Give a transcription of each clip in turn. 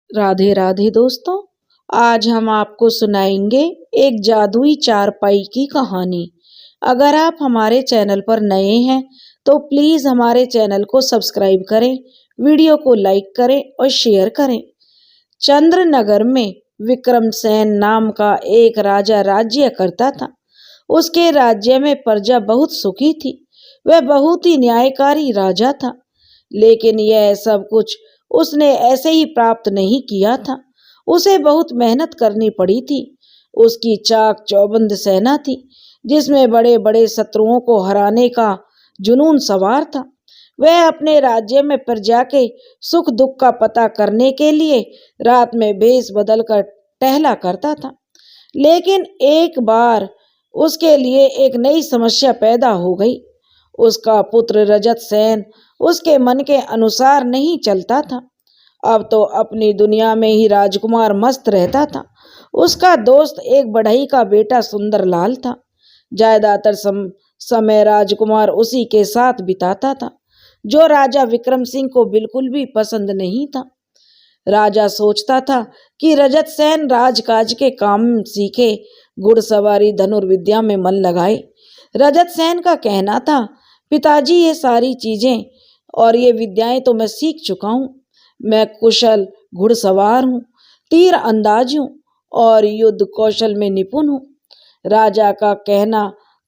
राधे राधे दोस्तों। आज हम आपको सुनाएंगे एक जादुई चारपाई की कहानी। अगर आप हमारे चैनल पर नए हैं तो प्लीज हमारे चैनल को सब्सक्राइब करें, वीडियो को लाइक करें और शेयर करें। चंद्रनगर में विक्रमसेन नाम का एक राजा राज्य करता था। उसके राज्य में प्रजा बहुत सुखी थी। वह बहुत ही न्यायकारी राजा था। लेकिन यह सब कुछ उसने ऐसे ही प्राप्त नहीं किया था। उसे बहुत मेहनत करनी पड़ी थी। उसकी चाक चौबंद सेना थी जिसमें बड़े बड़े शत्रुओं को हराने का जुनून सवार था। वह अपने राज्य में प्रजा के सुख दुख का पता करने के लिए रात में भेष बदलकर टहला करता था। लेकिन एक बार उसके लिए एक नई समस्या पैदा हो गई। उसका पुत्र रजत सेन उसके मन के अनुसार नहीं चलता था। अब तो अपनी दुनिया में ही राजकुमार मस्त रहता था। उसका दोस्त एक बढ़ई का बेटा सुंदरलाल था। ज्यादातर समय राजकुमार उसी के साथ बिताता था, जो राजा विक्रम सिंह को बिल्कुल भी पसंद नहीं था। राजा सोचता था कि रजत सेन राजकाज के काम सीखे, घुड़सवारी धनुर्विद्या में मन लगाए। रजत सेन का कहना था, पिताजी ये सारी चीजें और ये विद्याएं तो मैं सीख चुका हूँ। मैं कुशल घुड़सवार हूँ, तीर अंदाज हूँ और युद्ध कौशल में निपुण हूँ। राजा का कहना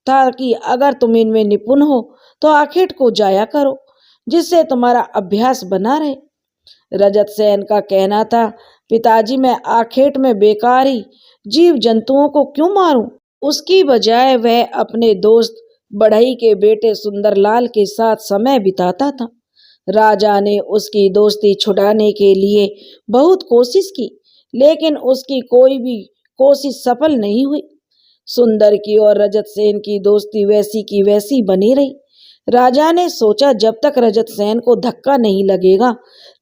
था कि अगर तुम इनमें निपुण हो तो आखेट को जाया करो, जिससे तुम्हारा अभ्यास बना रहे। रजत सेन का कहना था, पिताजी मैं आखेट में बेकार ही जीव जंतुओं को क्यों मारूं। उसकी बजाय वह अपने दोस्त बढ़ई के बेटे सुंदरलाल के साथ समय बिताता था। राजा ने उसकी दोस्ती छुड़ाने के लिए बहुत कोशिश की, लेकिन उसकी कोई भी कोशिश सफल नहीं हुई। सुंदर की और रजत सेन की दोस्ती वैसी की वैसी बनी रही। राजा ने सोचा जब तक रजत सेन को धक्का नहीं लगेगा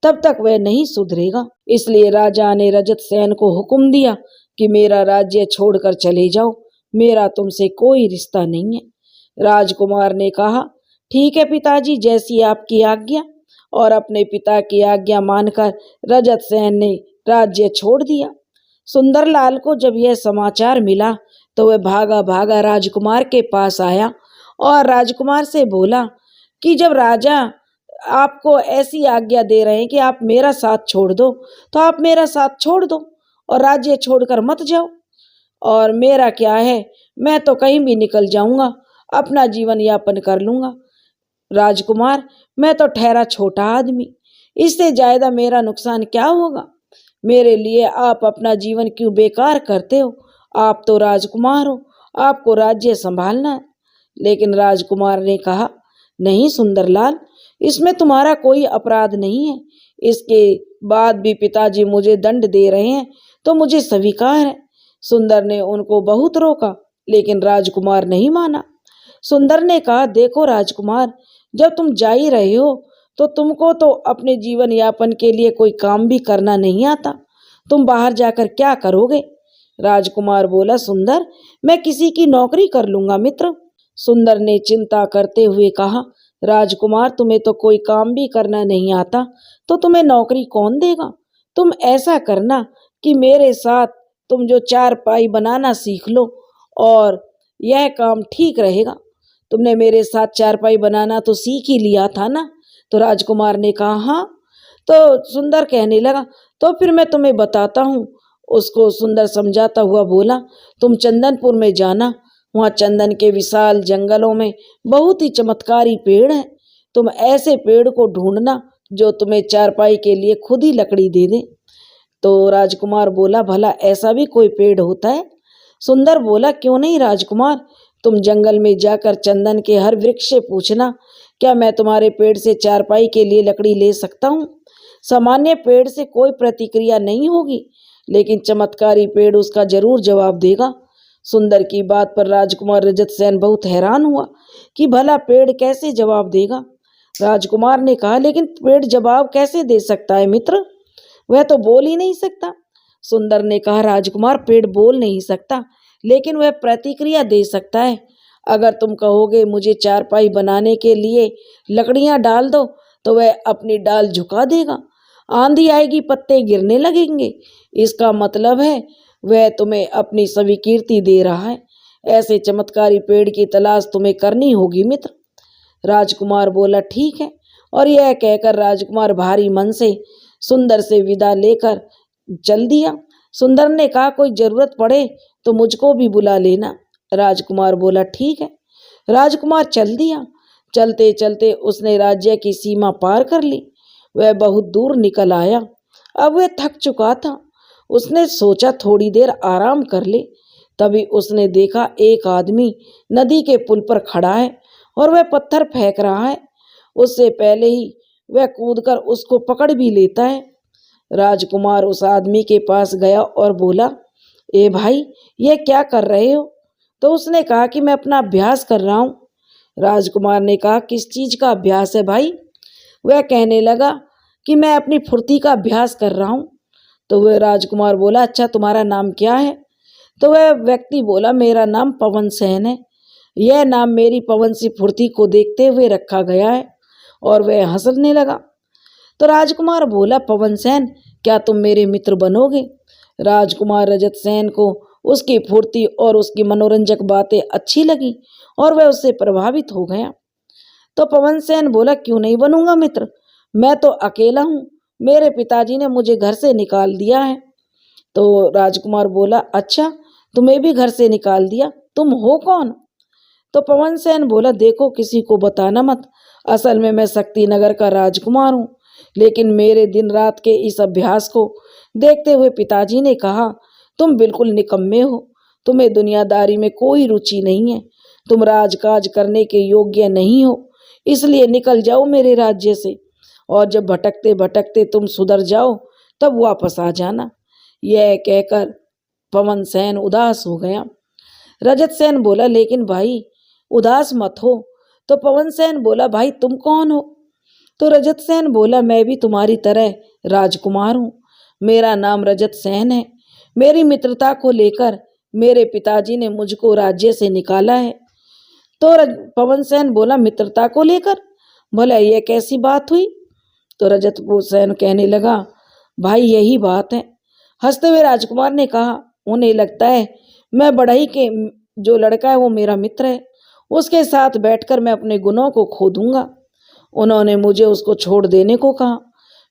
तब तक वह नहीं सुधरेगा। इसलिए राजा ने रजत सेन को हुक्म दिया कि मेरा राज्य छोड़कर चले जाओ, मेरा तुमसे कोई रिश्ता नहीं है। राजकुमार ने कहा, ठीक है पिताजी, जैसी आपकी आज्ञा। और अपने पिता की आज्ञा मानकर रजत सेन ने राज्य छोड़ दिया। सुंदरलाल को जब यह समाचार मिला तो वह भागा भागा राजकुमार के पास आया और राजकुमार से बोला कि जब राजा आपको ऐसी आज्ञा दे रहे हैं कि आप मेरा साथ छोड़ दो, तो आप मेरा साथ छोड़ दो और राज्य छोड़कर मत जाओ। और मेरा क्या है, मैं तो कहीं भी निकल जाऊंगा, अपना जीवन यापन कर लूंगा। राजकुमार, मैं तो ठहरा छोटा आदमी, इससे ज्यादा मेरा नुकसान क्या होगा। मेरे लिए आप अपना जीवन क्यों बेकार करते हो। आप तो राजकुमार हो, आपको राज्य संभालना है। लेकिन राजकुमार ने कहा, नहीं सुंदरलाल, इसमें तुम्हारा कोई अपराध नहीं है। इसके बाद भी पिताजी मुझे दंड दे रहे हैं तो मुझे स्वीकार है। सुंदर ने उनको बहुत रोका, लेकिन राजकुमार नहीं माना। सुंदर ने कहा, देखो राजकुमार, जब तुम जा ही रहे हो तो तुमको तो अपने जीवन यापन के लिए कोई काम भी करना नहीं आता। तुम बाहर जाकर क्या करोगे। राजकुमार बोला, सुंदर, मैं किसी की नौकरी कर लूंगा मित्र। सुंदर ने चिंता करते हुए कहा, राजकुमार, तुम्हें तो कोई काम भी करना नहीं आता तो तुम्हें नौकरी कौन देगा। तुम ऐसा करना कि मेरे साथ तुम जो चारपाई बनाना सीख लो और यह काम ठीक रहेगा। तुमने मेरे साथ चारपाई बनाना तो सीख ही लिया था ना। तो राजकुमार ने कहा, हाँ। तो सुंदर कहने लगा, तो फिर मैं तुम्हें बताता हूँ। उसको सुंदर समझाता हुआ बोला, तुम चंदनपुर में जाना, वहाँ चंदन के विशाल जंगलों में बहुत ही चमत्कारी पेड़ हैं। तुम ऐसे पेड़ को ढूंढना जो तुम्हें चारपाई के लिए खुद ही लकड़ी दे दे। तो राजकुमार बोला, भला ऐसा भी कोई पेड़ होता है। सुंदर बोला, क्यों नहीं राजकुमार, तुम जंगल में जाकर चंदन के हर वृक्ष से पूछना, क्या मैं तुम्हारे पेड़ से चारपाई के लिए लकड़ी ले सकता हूँ। सामान्य पेड़ से कोई प्रतिक्रिया नहीं होगी, लेकिन चमत्कारी पेड़ उसका जरूर जवाब देगा। सुंदर की बात पर राजकुमार रजत सेन बहुत हैरान हुआ कि भला पेड़ कैसे जवाब देगा। राजकुमार ने कहा, लेकिन पेड़ जवाब कैसे दे सकता है मित्र, वह तो बोल ही नहीं सकता। सुंदर ने कहा, राजकुमार, पेड़ बोल नहीं सकता, लेकिन वह प्रतिक्रिया दे सकता है। अगर तुम कहोगे मुझे चारपाई बनाने के लिए लकड़ियां डाल दो, तो वह अपनी डाल झुका देगा। आंधी आएगी पत्ते गिरने लगेंगे, इसका मतलब है वह तुम्हें अपनी स्वीकृति दे रहा है। ऐसे चमत्कारी पेड़ की तलाश तुम्हें करनी होगी मित्र। राजकुमार बोला ठीक है, और यह कहकर राजकुमार भारी मन से सुंदर से विदा लेकर चल दिया। सुंदर ने कहा कोई जरूरत पड़े तो मुझको भी बुला लेना। राजकुमार बोला ठीक है। राजकुमार चल दिया। चलते चलते उसने राज्य की सीमा पार कर ली। वह बहुत दूर निकल आया। अब वह थक चुका था। उसने सोचा थोड़ी देर आराम कर ले। तभी उसने देखा एक आदमी नदी के पुल पर खड़ा है और वह पत्थर फेंक रहा है। उससे पहले ही वह कूदकर उसको पकड़ भी लेता है। राजकुमार उस आदमी के पास गया और बोला, ए भाई, यह क्या कर रहे हो? तो उसने कहा कि मैं अपना अभ्यास कर रहा हूँ। राजकुमार ने कहा किस चीज का अभ्यास है भाई? वह कहने लगा कि मैं अपनी फुर्ती का अभ्यास कर रहा हूँ। तो वह राजकुमार बोला अच्छा तुम्हारा नाम क्या है? तो वह व्यक्ति बोला मेरा नाम पवन सेन है। यह नाम मेरी पवन सी फुर्ती को देखते हुए रखा गया है। और वह हंसने लगा। तो राजकुमार बोला पवन सेन, क्या तुम मेरे मित्र बनोगे? राजकुमार रजत सेन को उसकी फुर्ती और उसकी मनोरंजक बातें अच्छी लगी और वह उससे प्रभावित हो गया। तो पवन सेन बोला क्यों नहीं बनूंगा मित्र, मैं तो अकेला हूँ, मेरे पिताजी ने मुझे घर से निकाल दिया है। तो राजकुमार बोला अच्छा, तुम्हें भी घर से निकाल दिया, तुम हो कौन? तो पवन सेन बोला देखो किसी को बताना मत, असल में मैं शक्तिनगर का राजकुमार हूँ। लेकिन मेरे दिन रात के इस अभ्यास को देखते हुए पिताजी ने कहा तुम बिल्कुल निकम्मे हो, तुम्हें दुनियादारी में कोई रुचि नहीं है, तुम राजकाज करने के योग्य नहीं हो, इसलिए निकल जाओ मेरे राज्य से, और जब भटकते भटकते तुम सुधर जाओ तब वापस आ जाना। यह कहकर पवन सेन उदास हो गया। रजत सेन बोला लेकिन भाई उदास मत हो। तो पवन सेन बोला भाई तुम कौन हो? तो रजत सेन बोला मैं भी तुम्हारी तरह राजकुमार हूँ, मेरा नाम रजत सेन है। मेरी मित्रता को लेकर मेरे पिताजी ने मुझको राज्य से निकाला है। तो पवन सेन बोला मित्रता को लेकर, बोला यह कैसी बात हुई? तो रजत सेन कहने लगा भाई यही बात है। हंसते हुए राजकुमार ने कहा उन्हें लगता है मैं बढ़ई के जो लड़का है वो मेरा मित्र है, उसके साथ बैठकर मैं अपने गुनों को खो दूंगा। उन्होंने मुझे उसको छोड़ देने को कहा,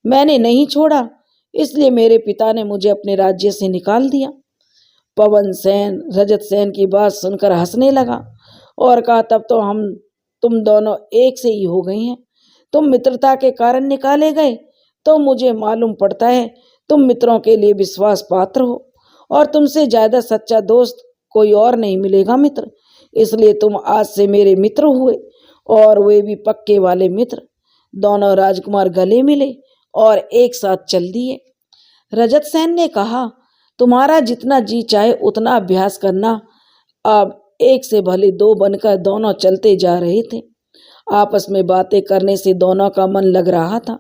मैंने नहीं छोड़ा, इसलिए मेरे पिता ने मुझे अपने राज्य से निकाल दिया। पवन सेन रजत सेन की बात सुनकर हंसने लगा और कहा तब तो तुम दोनों एक से ही हो गए हैं। तुम मित्रता के कारण निकाले गए तो मुझे मालूम पड़ता है तुम मित्रों के लिए विश्वास पात्र हो, और तुमसे ज्यादा सच्चा दोस्त कोई और नहीं मिलेगा मित्र, इसलिए तुम आज से मेरे मित्र हुए, और वे भी पक्के वाले मित्र। दोनों राजकुमार गले मिले और एक साथ चल दिए। रजत सेन ने कहा तुम्हारा जितना जी चाहे उतना अभ्यास करना। अब एक से भले दो बनकर दोनों चलते जा रहे थे। आपस में बातें करने से दोनों का मन लग रहा था।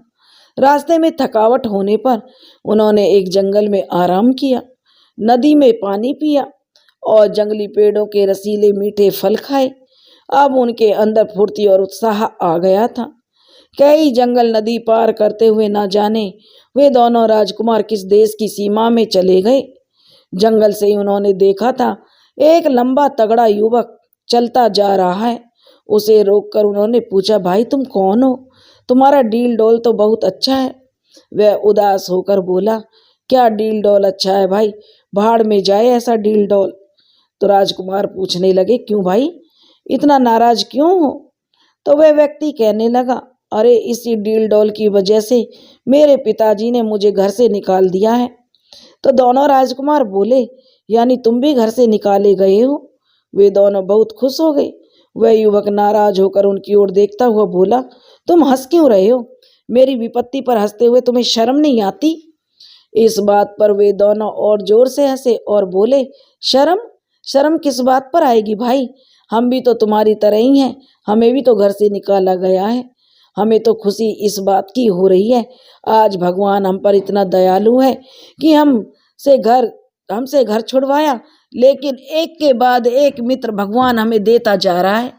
रास्ते में थकावट होने पर उन्होंने एक जंगल में आराम किया, नदी में पानी पिया और जंगली पेड़ों के रसीले मीठे फल खाए। अब उनके अंदर फुर्ती और उत्साह आ गया था। कई जंगल नदी पार करते हुए ना जाने वे दोनों राजकुमार किस देश की सीमा में चले गए। जंगल से ही उन्होंने देखा था एक लंबा तगड़ा युवक चलता जा रहा है। उसे रोककर उन्होंने पूछा भाई तुम कौन हो, तुम्हारा डील डोल तो बहुत अच्छा है। वह उदास होकर बोला क्या डील डोल अच्छा है भाई, भाड़ में जाए ऐसा डील डोल। तो राजकुमार पूछने लगे क्यों भाई, इतना नाराज क्यों हो? तो वह व्यक्ति कहने लगा अरे इसी डील डोल की वजह से मेरे पिताजी ने मुझे घर से निकाल दिया है। तो दोनों राजकुमार बोले यानी तुम भी घर से निकाले गए हो? वे दोनों बहुत खुश हो गए। वह युवक नाराज होकर उनकी ओर देखता हुआ बोला तुम हंस क्यों रहे हो, मेरी विपत्ति पर हंसते हुए तुम्हें शर्म नहीं आती? इस बात पर वे दोनों और जोर से हंसे और बोले शर्म शर्म किस बात पर आएगी भाई, हम भी तो तुम्हारी तरह ही हैं, हमें भी तो घर से निकाला गया है। हमें तो खुशी इस बात की हो रही है आज भगवान हम पर इतना दयालु है कि हमसे घर छुड़वाया, लेकिन एक के बाद एक मित्र भगवान हमें देता जा रहा है,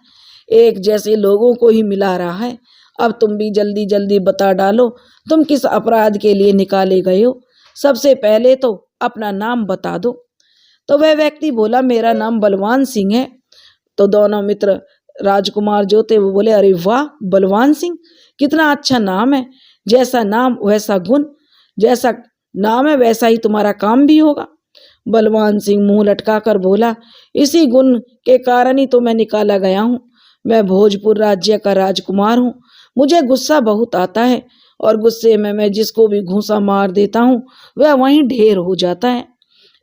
एक जैसे लोगों को ही मिला रहा है। अब तुम भी जल्दी जल्दी बता डालो, तुम किस अपराध के लिए निकाले गए हो। सबसे पहले तो अपना नाम बता दो। तो वह व्यक्ति बोला, मेरा नाम बलवान सिंह है। तो दोनों मित्र राजकुमार जो थे वो बोले, अरे वाह बलवान सिंह, कितना अच्छा नाम है। जैसा नाम वैसा गुण, जैसा नाम है वैसा ही तुम्हारा काम भी होगा। बलवान सिंह मुंह लटका कर बोला, इसी गुण के कारण ही तो मैं निकाला गया हूँ। मैं भोजपुर राज्य का राजकुमार हूँ। मुझे गुस्सा बहुत आता है और गुस्से में मैं जिसको भी घूंसा मार देता हूँ वह वहीं ढेर हो जाता है।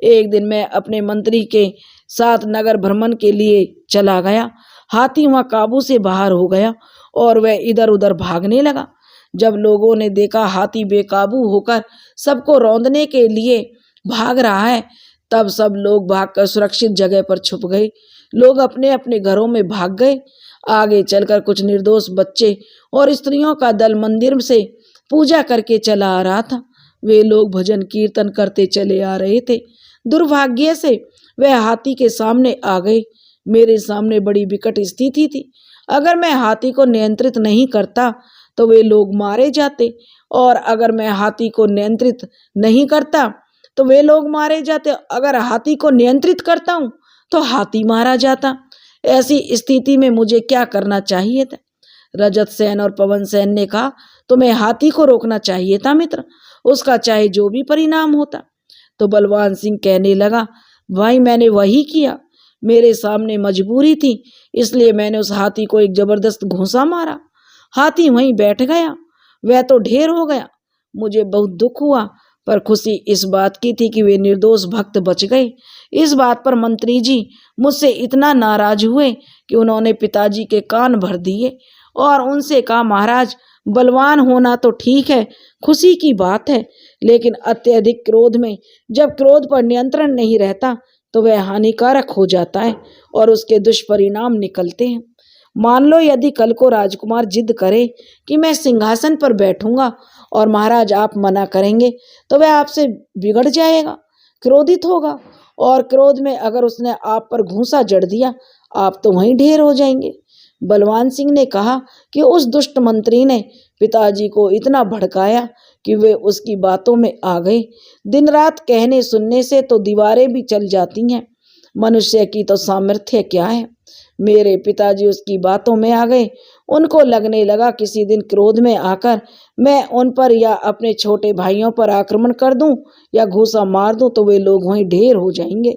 एक दिन मैं अपने मंत्री के साथ नगर भ्रमण के लिए चला गया। हाथी वहां काबू से बाहर हो गया और वह इधर उधर भागने लगा। जब लोगों ने देखा हाथी बेकाबू होकर सबको रौंदने के लिए भाग रहा है, तब सब लोग भागकर सुरक्षित जगह पर छुप गए। लोग अपने अपने घरों में भाग गए। आगे चलकर कुछ निर्दोष बच्चे और स्त्रियों का दल मंदिर से पूजा करके चला आ रहा था। वे लोग भजन कीर्तन करते चले आ रहे थे। दुर्भाग्य से वह हाथी के सामने आ गए। मेरे सामने बड़ी विकट स्थिति थी। अगर मैं हाथी को नियंत्रित नहीं करता तो वे लोग मारे जाते, और अगर मैं हाथी को नियंत्रित नहीं करता तो वे लोग मारे जाते। अगर हाथी को नियंत्रित करता हूं तो हाथी मारा जाता। ऐसी स्थिति में मुझे क्या करना चाहिए था। रजत सेन और पवन सेन ने कहा, तुम्हें हाथी को रोकना चाहिए था मित्र, उसका चाहे जो भी परिणाम होता। तो बलवान सिंह कहने लगा, भाई मैंने वही किया, मेरे सामने मजबूरी थी, इसलिए मैंने उस हाथी को एक जबरदस्त घूंसा मारा। हाथी वहीं बैठ गया, वह तो ढेर हो गया। मुझे बहुत दुख हुआ, पर खुशी इस बात की थी कि वे निर्दोष भक्त बच गए। इस बात पर मंत्री जी मुझसे इतना नाराज हुए कि उन्होंने पिताजी के कान भर दिए और उनसे कहा, महाराज बलवान होना तो ठीक है, खुशी की बात है, लेकिन अत्यधिक क्रोध में जब क्रोध पर नियंत्रण नहीं रहता तो वह हानिकारक हो जाता है और उसके दुष्परिणाम निकलते हैं। मान लो यदि कल को राजकुमार जिद करे कि मैं सिंहासन पर बैठूंगा और महाराज आप मना करेंगे, तो वह आपसे बिगड़ जाएगा, क्रोधित होगा, और क्रोध में अगर उसने आप पर घूंसा जड़ दिया, आप तो वहीं ढेर हो जाएंगे। बलवान सिंह ने कहा कि उस दुष्ट मंत्री ने पिताजी को इतना भड़काया कि वे उसकी बातों में आ गए। दिन रात कहने सुनने से तो दीवारें भी चल जाती हैं, मनुष्य की तो सामर्थ्य क्या है। मेरे पिताजी उसकी बातों में आ गए। उनको लगने लगा किसी दिन क्रोध में आकर मैं उन पर या अपने छोटे भाइयों पर आक्रमण कर दूं या घूंसा मार दूं तो वे लोग वहीं ढेर हो जाएंगे।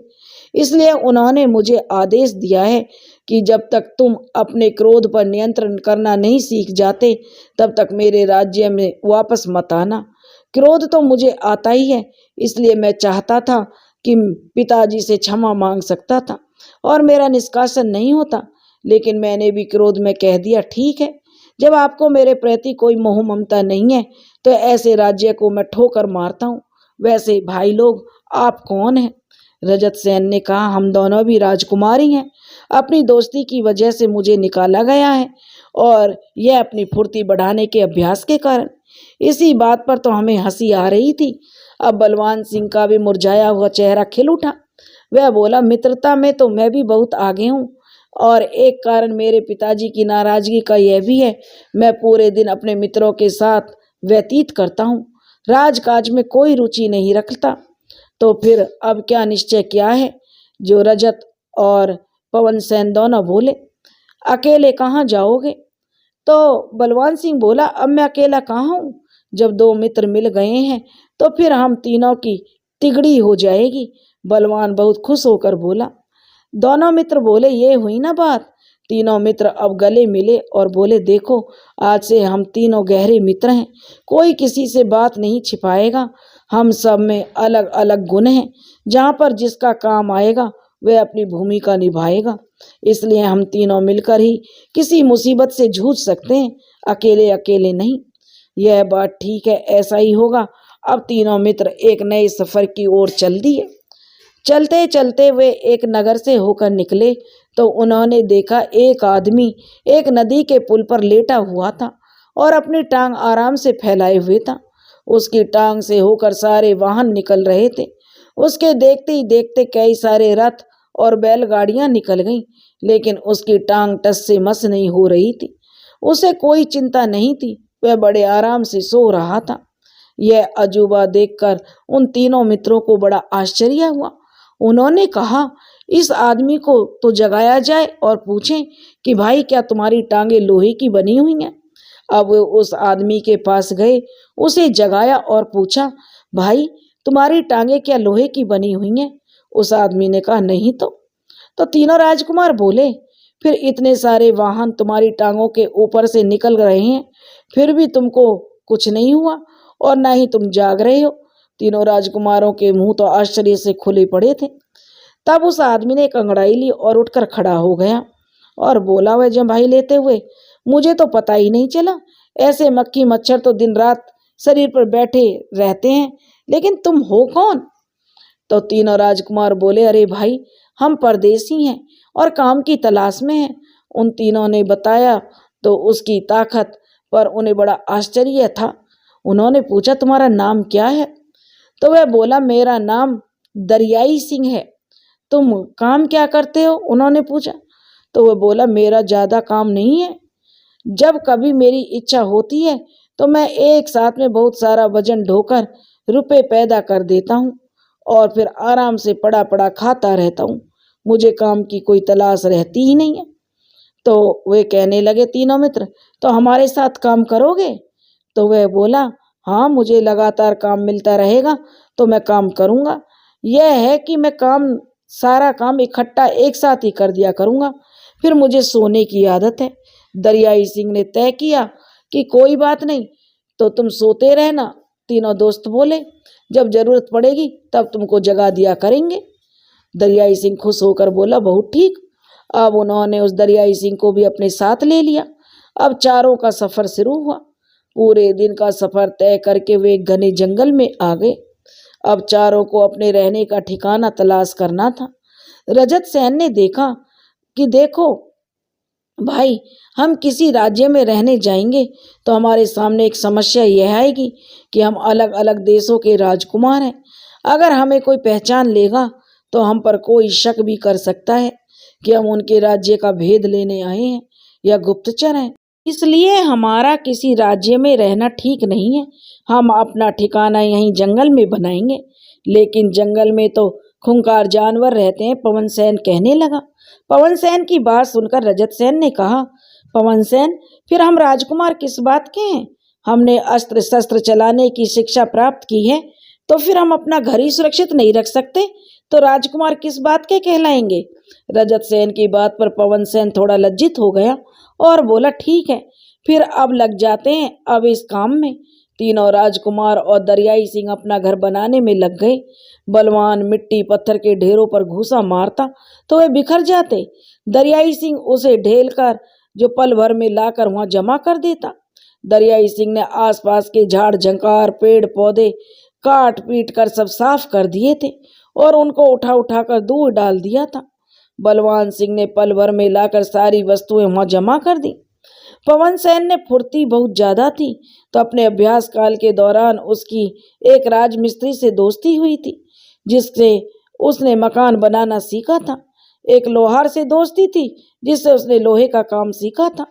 इसलिए उन्होंने मुझे आदेश दिया है कि जब तक तुम अपने क्रोध पर नियंत्रण करना नहीं सीख जाते तब तक मेरे राज्य में वापस मत आना। क्रोध तो मुझे आता ही है, इसलिए मैं चाहता था कि पिताजी से क्षमा मांग सकता था और मेरा निष्कासन नहीं होता, लेकिन मैंने भी क्रोध में कह दिया, ठीक है, जब आपको मेरे प्रति कोई मोह ममता नहीं है तो ऐसे राज्य को मैं ठोकर मारता हूँ। वैसे भाई लोग आप कौन हैं? रजत सेन ने कहा, हम दोनों भी राजकुमार ही हैं। अपनी दोस्ती की वजह से मुझे निकाला गया है और यह अपनी फुर्ती बढ़ाने के अभ्यास के कारण। इसी बात पर तो हमें हंसी आ रही थी। अब बलवान सिंह का भी मुरझाया हुआ चेहरा खिल उठा। वह बोला, मित्रता में तो मैं भी बहुत आगे हूँ, और एक कारण मेरे पिताजी की नाराजगी का यह भी है, मैं पूरे दिन अपने मित्रों के साथ व्यतीत करता हूँ, राजकाज में कोई रुचि नहीं रखता। तो फिर अब क्या निश्चय किया है? जो रजत और पवन सेन दोनों बोले, अकेले कहाँ जाओगे? तो बलवान सिंह बोला, अब मैं अकेला कहाँ हूँ, जब दो मित्र मिल गए हैं तो फिर हम तीनों की तिगड़ी हो जाएगी। बलवान बहुत खुश होकर बोला। दोनों मित्र बोले, ये हुई ना बात। तीनों मित्र अब गले मिले और बोले, देखो आज से हम तीनों गहरे मित्र हैं, कोई किसी से बात नहीं छिपाएगा। हम सब में अलग अलग गुण हैं, जहाँ पर जिसका काम आएगा वह अपनी भूमिका निभाएगा। इसलिए हम तीनों मिलकर ही किसी मुसीबत से जूझ सकते हैं, अकेले अकेले नहीं। यह बात ठीक है, ऐसा ही होगा। अब तीनों मित्र एक नए सफर की ओर चल दिए। चलते चलते वे एक नगर से होकर निकले तो उन्होंने देखा एक आदमी एक नदी के पुल पर लेटा हुआ था और अपनी टांग आराम से फैलाए हुए था। उसकी टांग से होकर सारे वाहन निकल रहे थे। उसके देखते ही देखते कई सारे रथ और बैलगाड़ियां निकल गईं, लेकिन उसकी टांग टस से मस नहीं हो रही थी। उसे कोई चिंता नहीं थी, वह बड़े आराम से सो रहा था। यह अजूबा देखकर उन तीनों मित्रों को बड़ा आश्चर्य हुआ। उन्होंने कहा, इस आदमी को तो जगाया जाए और पूछें कि भाई क्या तुम्हारी टांगे लोहे की बनी हुई हैं। अब वे उस आदमी के पास गए, उसे जगाया और पूछा, भाई तुम्हारी टांगे क्या लोहे की बनी हुई हैं? उस आदमी ने कहा, नहीं तो तीनों राजकुमार बोले, फिर इतने सारे वाहन तुम्हारी टांगों के ऊपर से निकल रहे हैं, फिर भी तुमको कुछ नहीं हुआ और ना ही तुम जाग रहे हो। तीनों राजकुमारों के मुंह तो आश्चर्य से खुले पड़े थे। तब उस आदमी ने एक अंगड़ाई ली और उठकर खड़ा हो गया और बोला, वह जम्भाई लेते हुए, मुझे तो पता ही नहीं चला। ऐसे मक्खी मच्छर तो दिन रात शरीर पर बैठे रहते हैं, लेकिन तुम हो कौन? तो तीनों राजकुमार बोले, अरे भाई हम परदेसी हैं और काम की तलाश में हैं। उन तीनों ने बताया तो उसकी ताकत पर उन्हें बड़ा आश्चर्य था। उन्होंने पूछा, तुम्हारा नाम क्या है? तो वह बोला, मेरा नाम दरियाई सिंह है। तुम काम क्या करते हो? उन्होंने पूछा। तो वह बोला, मेरा ज्यादा काम नहीं है, जब कभी मेरी इच्छा होती है तो मैं एक साथ में बहुत सारा वजन ढोकर रुपए पैदा कर देता हूँ और फिर आराम से पड़ा पड़ा खाता रहता हूँ। मुझे काम की कोई तलाश रहती ही नहीं है। तो वे कहने लगे तीनों मित्र, तो हमारे साथ काम करोगे? तो वह बोला, हाँ मुझे लगातार काम मिलता रहेगा तो मैं काम करूँगा। यह है कि मैं सारा काम इकट्ठा एक साथ ही कर दिया करूँगा, फिर मुझे सोने की आदत है। दरियाई सिंह ने तय किया कि कोई बात नहीं, तो तुम सोते रहना। तीनों दोस्त बोले, जब जरूरत पड़ेगी तब तुमको जगा दिया करेंगे। दरियाई सिंह खुश होकर बोला, बहुत ठीक। अब उन्होंने उस दरियाई सिंह को भी अपने साथ ले लिया। अब चारों का सफर शुरू हुआ। पूरे दिन का सफर तय करके वे एक घने जंगल में आ गए। अब चारों को अपने रहने का ठिकाना तलाश करना था। रजत सेन ने देखा कि देखो भाई, हम किसी राज्य में रहने जाएंगे तो हमारे सामने एक समस्या यह आएगी कि हम अलग अलग देशों के राजकुमार हैं। अगर हमें कोई पहचान लेगा तो हम पर कोई शक भी कर सकता है कि हम उनके राज्य का भेद लेने आए हैं या गुप्तचर हैं। इसलिए हमारा किसी राज्य में रहना ठीक नहीं है। हम अपना ठिकाना यहीं जंगल में बनाएंगे। लेकिन जंगल में तो खूंखार जानवर रहते हैं, पवन सेन कहने लगा। पवन सेन की बात सुनकर रजत सेन ने कहा, पवन सेन, फिर हम राजकुमार किस बात के हैं? हमने अस्त्र शस्त्र चलाने की शिक्षा प्राप्त की है, तो फिर हम अपना घर ही सुरक्षित नहीं रख सकते, तो राजकुमार किस बात के कहलाएंगे? रजत सेन की बात पर पवन सेन थोड़ा लज्जित हो गया और बोला, ठीक है, फिर अब लग जाते हैं अब इस काम में। तीनों राजकुमार और दरियाई सिंह अपना घर बनाने में लग गए। बलवान मिट्टी पत्थर के ढेरों पर घूसा मारता तो वे बिखर जाते। दरियाई सिंह उसे ढेल कर जो पल भर में लाकर वहां जमा कर देता। दरियाई सिंह ने आसपास के झाड़ झंकार पेड़ पौधे काट पीट कर सब साफ कर दिए थे और उनको उठा उठा कर दूर डाल दिया था। बलवान सिंह ने पल भर में लाकर सारी वस्तुएं वहां जमा कर दी। पवन सेन ने फुर्ती बहुत ज्यादा थी, तो अपने अभ्यास काल के दौरान उसकी एक राजमिस्त्री से दोस्ती हुई थी, जिससे उसने मकान बनाना सीखा था। एक लोहार से दोस्ती थी, जिससे उसने लोहे का काम सीखा था।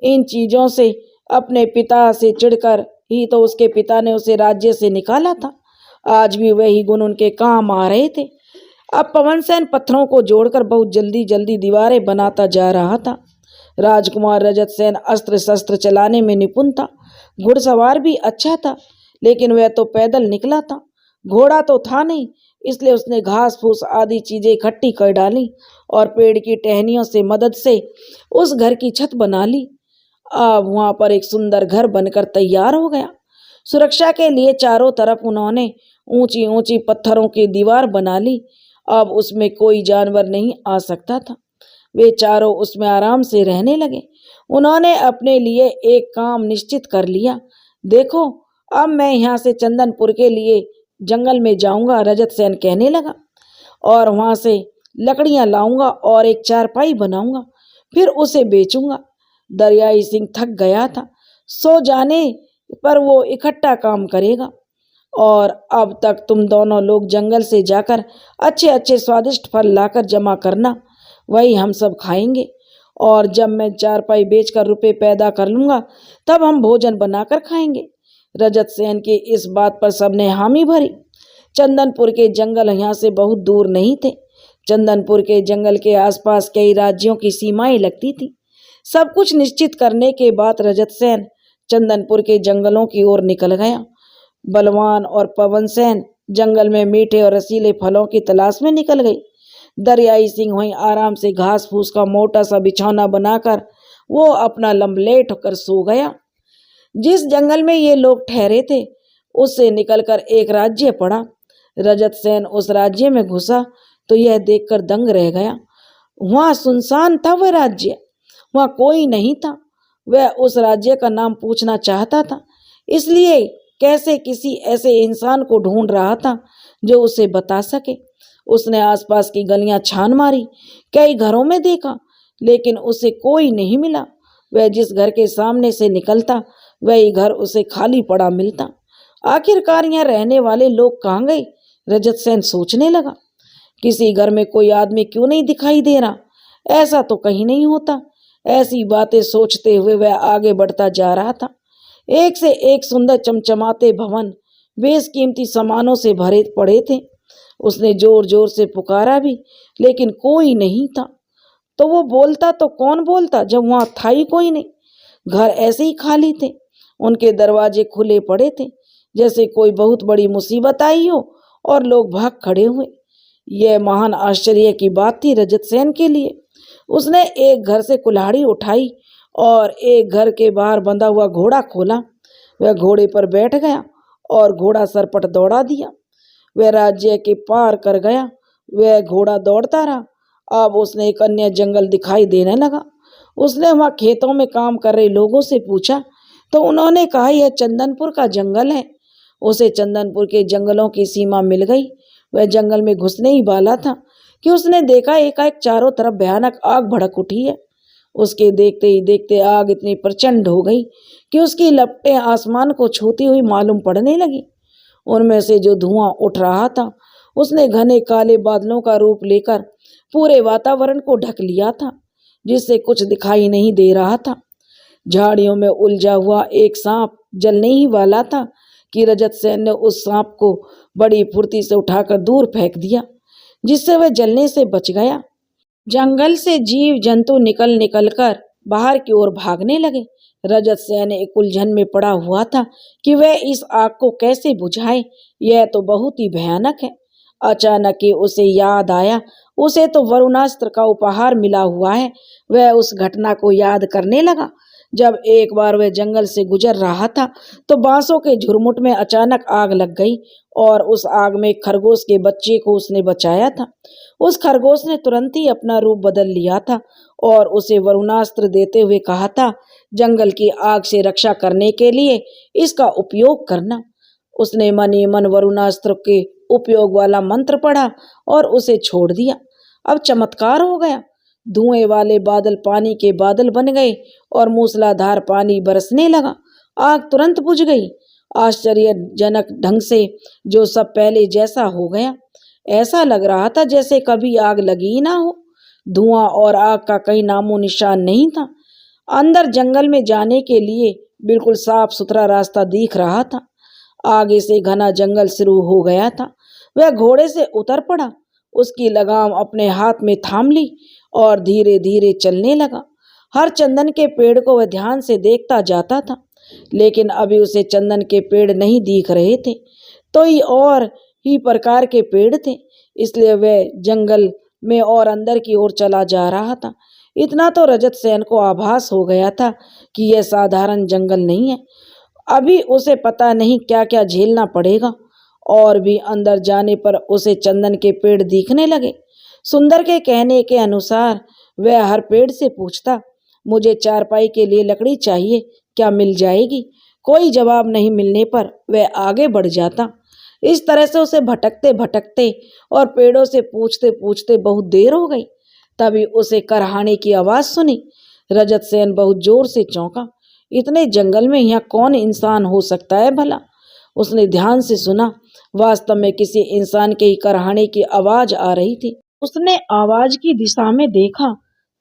इन चीजों से अपने पिता से चिढ़कर ही तो उसके पिता ने उसे राज्य से निकाला था। आज भी वही गुण उनके काम आ रहे थे। अब पवन सेन पत्थरों को जोड़कर बहुत जल्दी जल्दी दीवारें बनाता जा रहा था। राजकुमार रजत सेन अस्त्र शस्त्र चलाने में निपुण था। घुड़सवार भी अच्छा था, लेकिन वह तो पैदल निकला था, घोड़ा तो था नहीं। इसलिए उसने घास फूस आदि चीजें इकट्ठी कर डाली और पेड़ की टहनियों से मदद से उस घर की छत बना ली। अब वहां पर एक सुंदर घर बनकर तैयार हो गया। सुरक्षा के लिए चारों तरफ उन्होंने ऊंची ऊंची पत्थरों की दीवार बना ली। अब उसमें कोई जानवर नहीं आ सकता था। वे चारों उसमें आराम से रहने लगे। उन्होंने अपने लिए एक काम निश्चित कर लिया। देखो, अब मैं यहाँ से चंदनपुर के लिए जंगल में जाऊंगा, रजत सेन कहने लगा, और वहां से लकड़ियां लाऊंगा और एक चारपाई बनाऊंगा, फिर उसे बेचूंगा। दरियाई सिंह थक गया था, सो जाने पर वो इकट्ठा काम करेगा। और अब तक तुम दोनों लोग जंगल से जाकर अच्छे अच्छे स्वादिष्ट फल लाकर जमा करना, वही हम सब खाएंगे और जब मैं चारपाई बेचकर रुपए पैदा कर लूंगा तब हम भोजन बनाकर खाएंगे। रजत सेन की इस बात पर सबने हामी भरी। चंदनपुर के जंगल यहाँ से बहुत दूर नहीं थे। चंदनपुर के जंगल के आसपास कई राज्यों की सीमाएं लगती थी। सब कुछ निश्चित करने के बाद रजत सेन चंदनपुर के जंगलों की ओर निकल गया। बलवान और पवन सेन जंगल में मीठे और रसीले फलों की तलाश में निकल गई। दरियाई सिंह वहीं आराम से घास फूस का मोटा सा बिछौना बनाकर वो अपना लंबलेट होकर सो गया। जिस जंगल में ये लोग ठहरे थे उससे निकलकर एक राज्य पड़ा। रजत सेन उस राज्य में घुसा तो यह देखकर दंग रह गया। वहां सुनसान था वह राज्य, वहां कोई नहीं था। वह उस राज्य का नाम पूछना चाहता था, इसलिए कैसे किसी ऐसे इंसान को ढूंढ रहा था जो उसे बता सके। उसने आसपास की गलियां छान मारी, कई घरों में देखा, लेकिन उसे कोई नहीं मिला। वह जिस घर के सामने से निकलता वही घर उसे खाली पड़ा मिलता। आखिरकार यहाँ रहने वाले लोग कहाँ गए? रजत सेन सोचने लगा। किसी घर में कोई आदमी क्यों नहीं दिखाई दे रहा? ऐसा तो कहीं नहीं होता। ऐसी बातें सोचते हुए वह आगे बढ़ता जा रहा था। एक से एक सुंदर चमचमाते भवन बेशकीमती सामानों से भरे पड़े थे। उसने जोर जोर से पुकारा भी, लेकिन कोई नहीं था। तो वो बोलता तो कौन बोलता जब वहां था ही कोई नहीं। घर ऐसे ही खाली थे, उनके दरवाजे खुले पड़े थे, जैसे कोई बहुत बड़ी मुसीबत आई हो और लोग भाग खड़े हुए। यह महान आश्चर्य की बात थी रजत सेन के लिए। उसने एक घर से कुल्हाड़ी उठाई और एक घर के बाहर बंधा हुआ घोड़ा खोला। वह घोड़े पर बैठ गया और घोड़ा सरपट दौड़ा दिया। वह राज्य के पार कर गया। वह घोड़ा दौड़ता रहा। अब उसने एक अन्य जंगल दिखाई देने लगा। उसने वहां खेतों में काम कर रहे लोगों से पूछा तो उन्होंने कहा यह चंदनपुर का जंगल है। उसे चंदनपुर के जंगलों की सीमा मिल गई। वह जंगल में घुसने ही वाला था कि उसने देखा एकाएक चारों तरफ भयानक आग भड़क उठी है। उसके देखते ही देखते आग इतनी प्रचंड हो गई कि उसकी लपटें आसमान को छूती हुई मालूम पड़ने लगी। उनमें से जो धुआं उठ रहा था उसने घने काले बादलों का रूप लेकर पूरे वातावरण को ढक लिया था, जिससे कुछ दिखाई नहीं दे रहा था। झाड़ियों में उलझा हुआ एक सांप जलने ही वाला था कि रजत सेन ने उस सांप को बड़ी फुर्ती से उठाकर दूर फेंक दिया, जिससे वह जलने से बच गया। जंगल से जीव जंतु निकल निकल कर बाहर की ओर भागने लगे। रजत सेन एक उलझन में पड़ा हुआ था कि वह इस आग को कैसे बुझाए। यह तो बहुत ही भयानक है। अचानक ही उसे याद आया, उसे तो वरुणास्त्र का उपहार मिला हुआ है। वह उस घटना को याद करने लगा जब एक बार वह जंगल से गुजर रहा था तो बांसों के झुरमुट में अचानक आग लग गई और उस आग में एक खरगोश के बच्चे को उसने बचाया था। उस खरगोश ने तुरंत ही अपना रूप बदल लिया था और उसे वरुणास्त्र देते हुए कहा था, जंगल की आग से रक्षा करने के लिए इसका उपयोग करना। उसने मन ही मन वरुणास्त्र के उपयोग वाला मंत्र पढ़ा और उसे छोड़ दिया। अब चमत्कार हो गया। धुएं वाले बादल पानी के बादल बन गए और मूसलाधार पानी बरसने लगा। आग तुरंत बुझ गई। आश्चर्यजनक ढंग से जो सब पहले जैसा हो गया। ऐसा लग रहा था जैसे कभी आग लगी ही ना हो। धुआं और आग का कहीं नामो निशान नहीं था। अंदर जंगल में जाने के लिए बिल्कुल साफ सुथरा रास्ता दिख रहा था। आगे से घना जंगल शुरू हो गया था। वह घोड़े से उतर पड़ा, उसकी लगाम अपने हाथ में थाम ली और धीरे धीरे चलने लगा। हर चंदन के पेड़ को वह ध्यान से देखता जाता था, लेकिन अभी उसे चंदन के पेड़ नहीं दिख रहे थे, तो ये और ही प्रकार के पेड़ थे। इसलिए वह जंगल में और अंदर की ओर चला जा रहा था। इतना तो रजत सेन को आभास हो गया था कि यह साधारण जंगल नहीं है। अभी उसे पता नहीं क्या क्या झेलना पड़ेगा। और भी अंदर जाने पर उसे चंदन के पेड़ दिखने लगे। सुंदर के कहने के अनुसार वह हर पेड़ से पूछता, मुझे चारपाई के लिए लकड़ी चाहिए, क्या मिल जाएगी? कोई जवाब नहीं मिलने पर वह आगे बढ़ जाता। इस तरह से उसे भटकते भटकते और पेड़ों से पूछते पूछते बहुत देर हो गई। तभी उसे करहाने की आवाज सुनी। रजत सेन बहुत जोर से चौंका। इतने जंगल में यहाँ कौन इंसान हो सकता है भला? उसने ध्यान से सुना। वास्तव में किसी इंसान के ही करहाने की आवाज आ रही थी। उसने आवाज की दिशा में देखा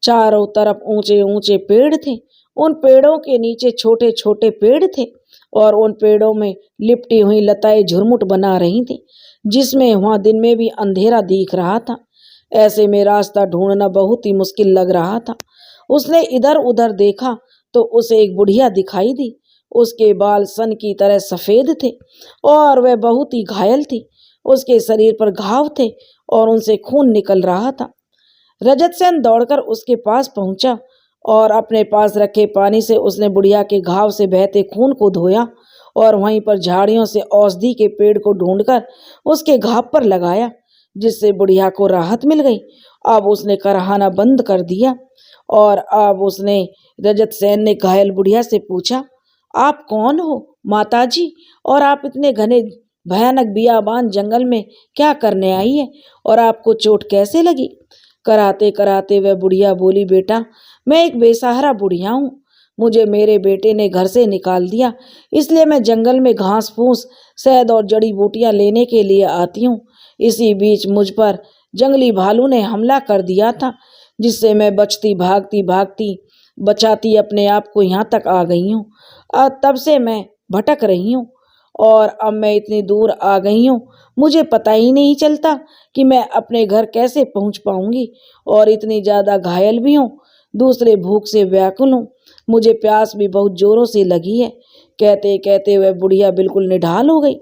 चारों तरफ ऊंचे ऊंचे पेड़ थे। उन पेड़ों के नीचे छोटे छोटे पेड़ थे और उन पेड़ों में लिपटी हुई लताएं झुरमुट बना रही थी, जिसमें वहां दिन में भी अंधेरा दिख रहा था। ऐसे में रास्ता ढूंढना बहुत ही मुश्किल लग रहा था। उसने इधर उधर देखा तो उसे एक बुढ़िया दिखाई दी। उसके बाल सन की तरह सफेद थे और वह बहुत ही घायल थी। उसके शरीर पर घाव थे और उनसे खून निकल रहा था। रजत सेन दौड़कर उसके पास पहुंचा और अपने पास रखे पानी से उसने बुढ़िया के घाव से बहते खून को धोया और वहीं पर झाड़ियों से औषधि के पेड़ को ढूंढकर उसके घाव पर लगाया, जिससे बुढ़िया को राहत मिल गई। अब उसने कराहना बंद कर दिया और अब उसने रजत सेन ने घायल बुढ़िया से पूछा, आप कौन हो माताजी, और आप इतने घने भयानक बियाबान जंगल में क्या करने आई है, और आपको चोट कैसे लगी? कराते कराते वह बुढ़िया बोली, बेटा मैं एक बेसहारा बुढ़िया हूँ। मुझे मेरे बेटे ने घर से निकाल दिया, इसलिए मैं जंगल में घास फूस, शहद और जड़ी बूटियां लेने के लिए आती हूँ। इसी बीच मुझ पर जंगली भालू ने हमला कर दिया था, जिससे मैं बचती भागती भागती बचाती अपने आप को यहाँ तक आ गई हूँ। तब से मैं भटक रही हूँ और अब मैं इतनी दूर आ गई हूँ, मुझे पता ही नहीं चलता कि मैं अपने घर कैसे पहुँच पाऊंगी, और इतनी ज़्यादा घायल भी हूँ, दूसरे भूख से व्याकुल हूँ, मुझे प्यास भी बहुत जोरों से लगी है। कहते कहते वह बुढ़िया बिल्कुल निढाल हो गई।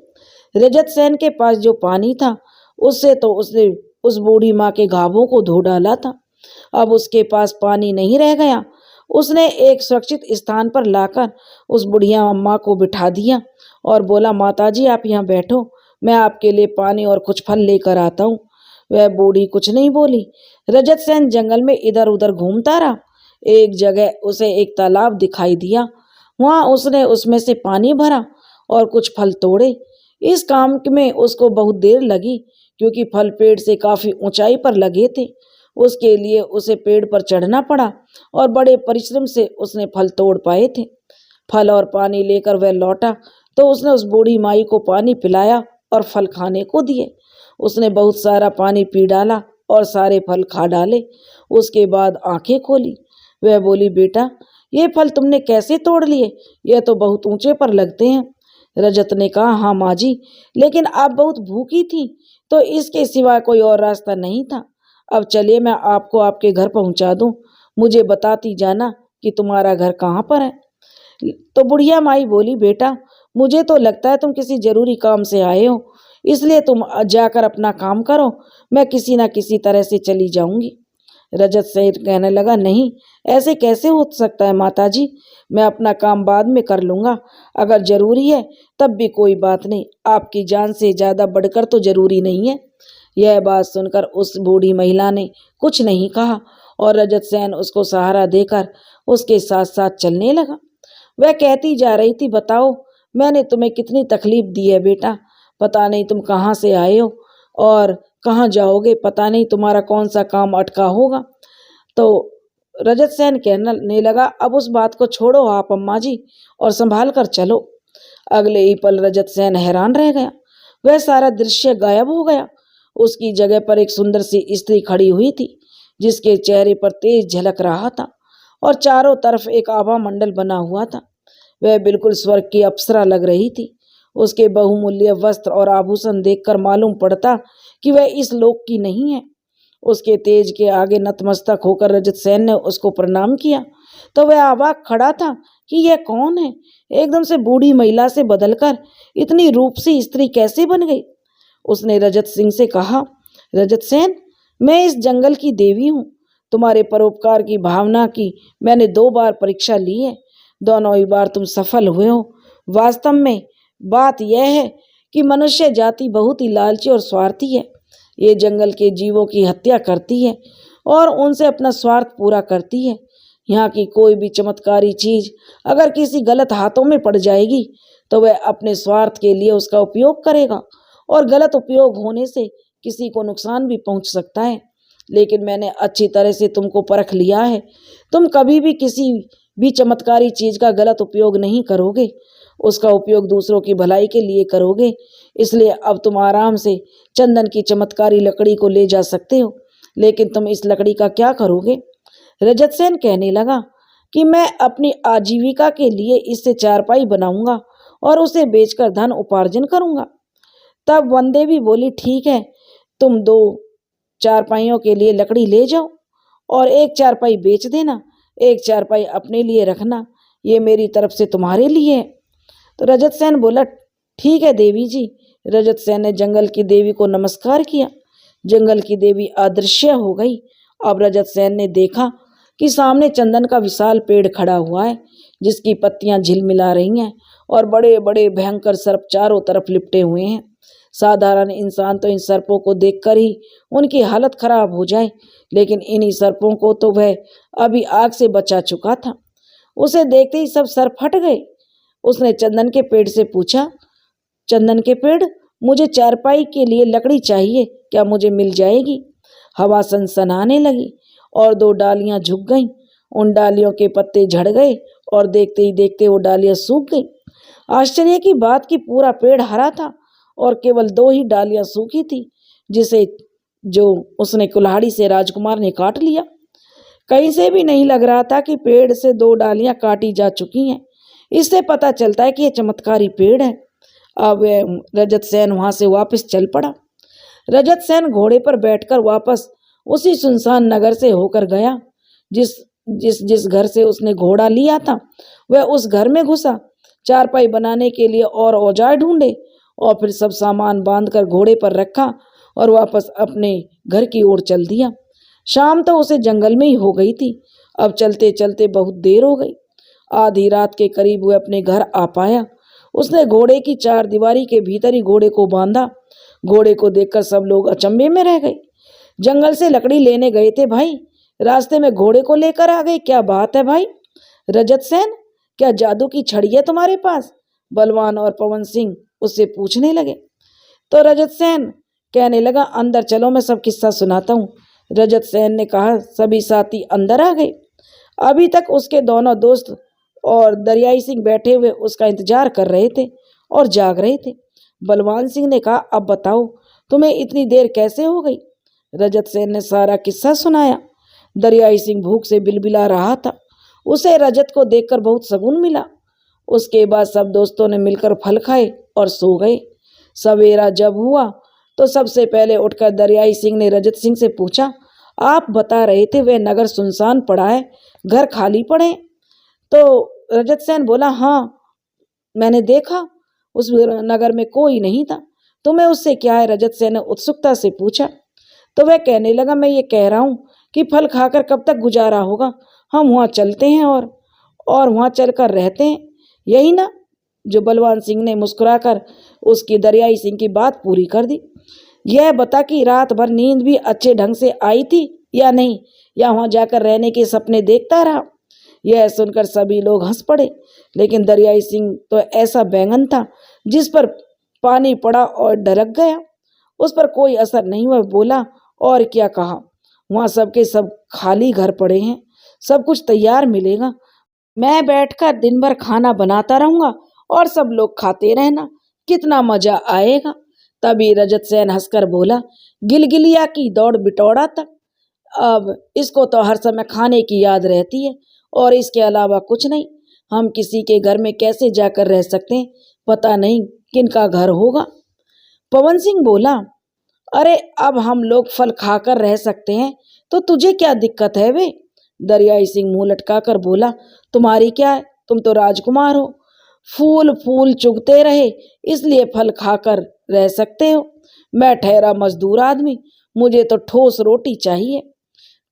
रजत सेन के पास जो पानी था उससे तो उसने उस बूढ़ी माँ के घावों को धो डाला था। अब उसके पास पानी नहीं रह गया। उसने एक सुरक्षित स्थान पर लाकर उस बुढ़िया अम्मा को बिठा दिया और बोला, माताजी आप यहाँ बैठो, मैं आपके लिए पानी और कुछ फल लेकर आता हूँ। वह बूढ़ी कुछ नहीं बोली। रजत सेन जंगल में इधर उधर घूमता रहा। एक जगह उसे एक तालाब दिखाई दिया। वहां उसने उसमें से पानी भरा और कुछ फल तोड़े। इस काम में उसको बहुत देर लगी, क्योंकि फल पेड़ से काफी ऊंचाई पर लगे थे। उसके लिए उसे पेड़ पर चढ़ना पड़ा और बड़े परिश्रम से उसने फल तोड़ पाए थे। फल और पानी लेकर वह लौटा तो उसने उस बूढ़ी माई को पानी पिलाया और फल खाने को दिए। उसने बहुत सारा पानी पी डाला और सारे फल खा डाले। उसके बाद आंखें खोली। वह बोली, बेटा ये फल तुमने कैसे तोड़ लिए? यह तो बहुत ऊंचे पर लगते हैं। रजत ने कहा, हाँ माँ जी, लेकिन आप बहुत भूखी थी तो इसके सिवा कोई और रास्ता नहीं था। अब चलिए मैं आपको आपके घर पहुंचा दूं। मुझे बताती जाना कि तुम्हारा घर कहाँ पर है। तो बुढ़िया माई बोली, बेटा मुझे तो लगता है तुम किसी जरूरी काम से आए हो, इसलिए तुम जाकर अपना काम करो, मैं किसी ना किसी तरह से चली जाऊंगी। रजत सेठ कहने लगा, नहीं ऐसे कैसे हो सकता है माताजी, मैं अपना काम बाद में कर लूंगा, अगर जरूरी है तब भी कोई बात नहीं, आपकी जान से ज्यादा बढ़कर तो जरूरी नहीं है। यह बात सुनकर उस बूढ़ी महिला ने कुछ नहीं कहा और रजत सेन उसको सहारा देकर उसके साथ साथ चलने लगा। वह कहती जा रही थी, बताओ मैंने तुम्हें कितनी तकलीफ दी है बेटा, पता नहीं तुम कहाँ से आए हो और कहाँ जाओगे, पता नहीं तुम्हारा कौन सा काम अटका होगा। तो रजत सेन कहने लगा, अब उस बात को छोड़ो आप अम्मा जी और संभाल कर चलो। अगले ही पल रजत सेन हैरान रह गया। वह सारा दृश्य गायब हो गया। उसकी जगह पर एक सुंदर सी स्त्री खड़ी हुई थी, जिसके चेहरे पर तेज झलक रहा था और चारों तरफ एक आभा मंडल बना हुआ था। वह बिल्कुल स्वर्ग की अप्सरा लग रही थी। उसके बहुमूल्य वस्त्र और आभूषण देखकर मालूम पड़ता कि वह इस लोक की नहीं है। उसके तेज के आगे नतमस्तक होकर रजत सेन ने उसको प्रणाम किया तो वह अवाक खड़ा था कि यह कौन है, एकदम से बूढ़ी महिला से बदलकर इतनी रूपसी स्त्री कैसे बन गई। उसने रजत सिंह से कहा, रजत सेन मैं इस जंगल की देवी हूँ, तुम्हारे परोपकार की भावना की मैंने 2 बार परीक्षा ली है, दोनों ही बार तुम सफल हुए हो। वास्तव में बात यह है कि मनुष्य जाति बहुत ही लालची और स्वार्थी है। ये जंगल के जीवों की हत्या करती है और उनसे अपना स्वार्थ पूरा करती है। यहाँ की कोई भी चमत्कारी चीज अगर किसी गलत हाथों में पड़ जाएगी तो वह अपने स्वार्थ के लिए उसका उपयोग करेगा और गलत उपयोग होने से किसी को नुकसान भी पहुंच सकता है। लेकिन मैंने अच्छी तरह से तुमको परख लिया है, तुम कभी भी किसी भी चमत्कारी चीज का गलत उपयोग नहीं करोगे, उसका उपयोग दूसरों की भलाई के लिए करोगे। इसलिए अब तुम आराम से चंदन की चमत्कारी लकड़ी को ले जा सकते हो, लेकिन तुम इस लकड़ी का क्या करोगे? रजत सेन कहने लगा कि मैं अपनी आजीविका के लिए इससे चारपाई बनाऊंगा और उसे बेचकर धन उपार्जन करूंगा। तब वनदेवी बोली, ठीक है, तुम 2 चारपाइयों के लिए लकड़ी ले जाओ और एक चारपाई बेच देना, एक चारपाई अपने लिए रखना, ये मेरी तरफ से तुम्हारे लिए है। तो रजत सेन बोला, ठीक है देवी जी। रजत सेन ने जंगल की देवी को नमस्कार किया। जंगल की देवी अदृश्य हो गई। अब रजत सेन ने देखा कि सामने चंदन का विशाल पेड़ खड़ा हुआ है, जिसकी पत्तियां झिलमिला रही हैं और बड़े बड़े भयंकर सर्प चारों तरफ लिपटे हुए हैं। साधारण इंसान तो इन सर्पों को देखकर ही उनकी हालत खराब हो जाए, लेकिन इन्हीं सर्पों को तो वह अभी आग से बचा चुका था। उसे देखते ही सब सर्प हट गए। उसने चंदन के पेड़ से पूछा, चंदन के पेड़, मुझे चारपाई के लिए लकड़ी चाहिए, क्या मुझे मिल जाएगी? हवा सनसनाने लगी और 2 डालियां झुक गईं। उन डालियों के पत्ते झड़ गए और देखते ही देखते वो डालियां सूख गईं। आश्चर्य की बात कि पूरा पेड़ हरा था और केवल 2 ही डालियां सूखी थी, जो उसने कुल्हाड़ी से राजकुमार ने काट लिया। कहीं से भी नहीं लग रहा था कि पेड़ से 2 डालियां काटी जा चुकी हैं। इससे पता चलता है कि यह चमत्कारी पेड़ है। अब रजत सेन वहां से वापस चल पड़ा। रजत सेन घोड़े पर बैठकर वापस उसी सुनसान नगर से होकर गया। जिस जिस जिस घर से उसने घोड़ा लिया था, वह उस घर में घुसा, चारपाई बनाने के लिए और औजार ढूंढे और फिर सब सामान बांधकर घोड़े पर रखा और वापस अपने घर की ओर चल दिया। शाम तो उसे जंगल में ही हो गई थी। अब चलते चलते बहुत देर हो गई। आधी रात के करीब वह अपने घर आ पाया। उसने घोड़े की 4 दीवारी के भीतर ही घोड़े को बांधा। घोड़े को देखकर सब लोग अचंभे में रह गए। जंगल से लकड़ी लेने गए थे भाई, रास्ते में घोड़े को लेकर आ गए, क्या बात है भाई? रजत सेन, क्या जादू की छड़ी है तुम्हारे पास? बलवान और पवन सिंह उससे पूछने लगे। तो रजत सेन कहने लगा, अंदर चलो, मैं सब किस्सा सुनाता हूँ। रजत सेन ने कहा। सभी साथी अंदर आ गए। अभी तक उसके दोनों दोस्त और दरियाई सिंह बैठे हुए उसका इंतजार कर रहे थे और जाग रहे थे। बलवान सिंह ने कहा, अब बताओ तुम्हें इतनी देर कैसे हो गई? रजत सेन ने सारा किस्सा सुनाया। दरियाई सिंह भूख से बिलबिला रहा था। उसे रजत को देखकर बहुत सुकून मिला। उसके बाद सब दोस्तों ने मिलकर फल खाए और सो गए। सवेरा जब हुआ तो सबसे पहले उठकर दरियाई सिंह ने रजत सिंह से पूछा, आप बता रहे थे वह नगर सुनसान पड़ा है, घर खाली पड़े? तो रजत सेन बोला, हाँ, मैंने देखा उस नगर में कोई नहीं था। तुम्हें उससे क्या है? रजत सेन ने उत्सुकता से पूछा। तो वह कहने लगा, मैं ये कह रहा हूँ कि फल खाकर कब तक गुजारा होगा, हम वहाँ चलते हैं और वहाँ चलकर रहते हैं, यही ना? जो बलवान सिंह ने मुस्कुराकर उसकी दरियाई सिंह की बात पूरी कर दी। यह बता कि रात भर नींद भी अच्छे ढंग से आई थी या नहीं, या वहाँ जाकर रहने के सपने देखता रहा? यह सुनकर सभी लोग हंस पड़े, लेकिन दरियाई सिंह तो ऐसा बैंगन था जिस पर पानी पड़ा और ढरक गया। उस पर कोई असर नहीं हुआ। बोला, और क्या कहा, वहाँ सबके सब खाली घर पड़े हैं, सब कुछ तैयार मिलेगा, मैं बैठकर दिन भर खाना बनाता रहूंगा और सब लोग खाते रहना, कितना मजा आएगा। तभी रजत सेन हंसकर बोला, गिलगिलिया की दौड़ बिटौड़ा तक, अब इसको तो हर समय खाने की याद रहती है और इसके अलावा कुछ नहीं। हम किसी के घर में कैसे जाकर रह सकते हैं, पता नहीं किनका घर होगा। पवन सिंह बोला, अरे अब हम लोग फल खाकर रह सकते हैं तो तुझे क्या दिक्कत है वे? दरियाई सिंह मुंह लटकाकर बोला, तुम्हारी क्या है, तुम तो राजकुमार हो, फूल फूल चुगते रहे इसलिए फल खाकर रह सकते हो। मैं ठहरा मजदूर आदमी, मुझे तो ठोस रोटी चाहिए।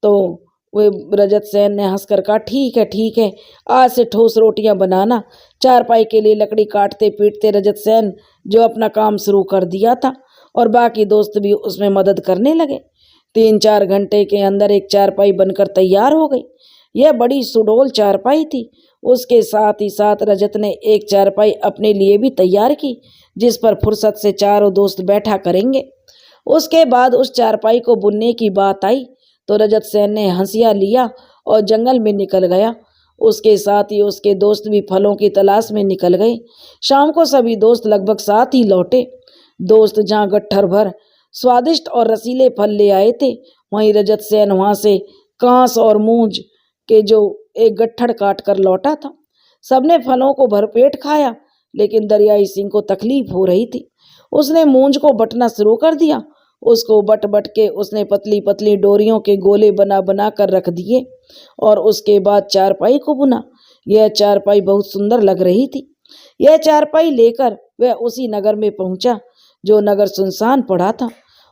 तो वे रजत सेन ने हंसकर कहा, ठीक है, आज से ठोस रोटियां बनाना। चारपाई के लिए लकड़ी काटते पीटते रजत सेन जो अपना काम शुरू कर दिया था और बाकी दोस्त भी उसमें मदद करने लगे। 3-4 घंटे के अंदर एक चारपाई बनकर तैयार हो गई। यह बड़ी सुडौल चारपाई थी। उसके साथ ही साथ रजत ने एक चारपाई अपने लिए भी तैयार की, जिस पर फुर्सत से चारों दोस्त बैठा करेंगे। उसके बाद उस चारपाई को बुनने की बात आई तो रजत सेन ने हंसिया लिया और जंगल में निकल गया। उसके साथ ही उसके दोस्त भी फलों की तलाश में निकल गए। शाम को सभी दोस्त लगभग साथ ही लौटे। दोस्त जहाँ गट्ठर भर स्वादिष्ट और रसीले फल ले आए थे, वहीं रजत सेन वहाँ से कांस और मूंज के जो एक गट्ठड़ काट कर लौटा था। सबने फलों को भरपेट खाया, लेकिन दरियाई सिंह को तकलीफ हो रही थी। उसने मूंज को बटना शुरू कर दिया। उसको बट बट के उसने पतली पतली डोरियों के गोले बना बना कर रख दिए और उसके बाद चारपाई को बुना। यह चारपाई बहुत सुंदर लग रही थी। यह चारपाई लेकर वह उसी नगर में पहुंचा जो नगर सुनसान पड़ा था।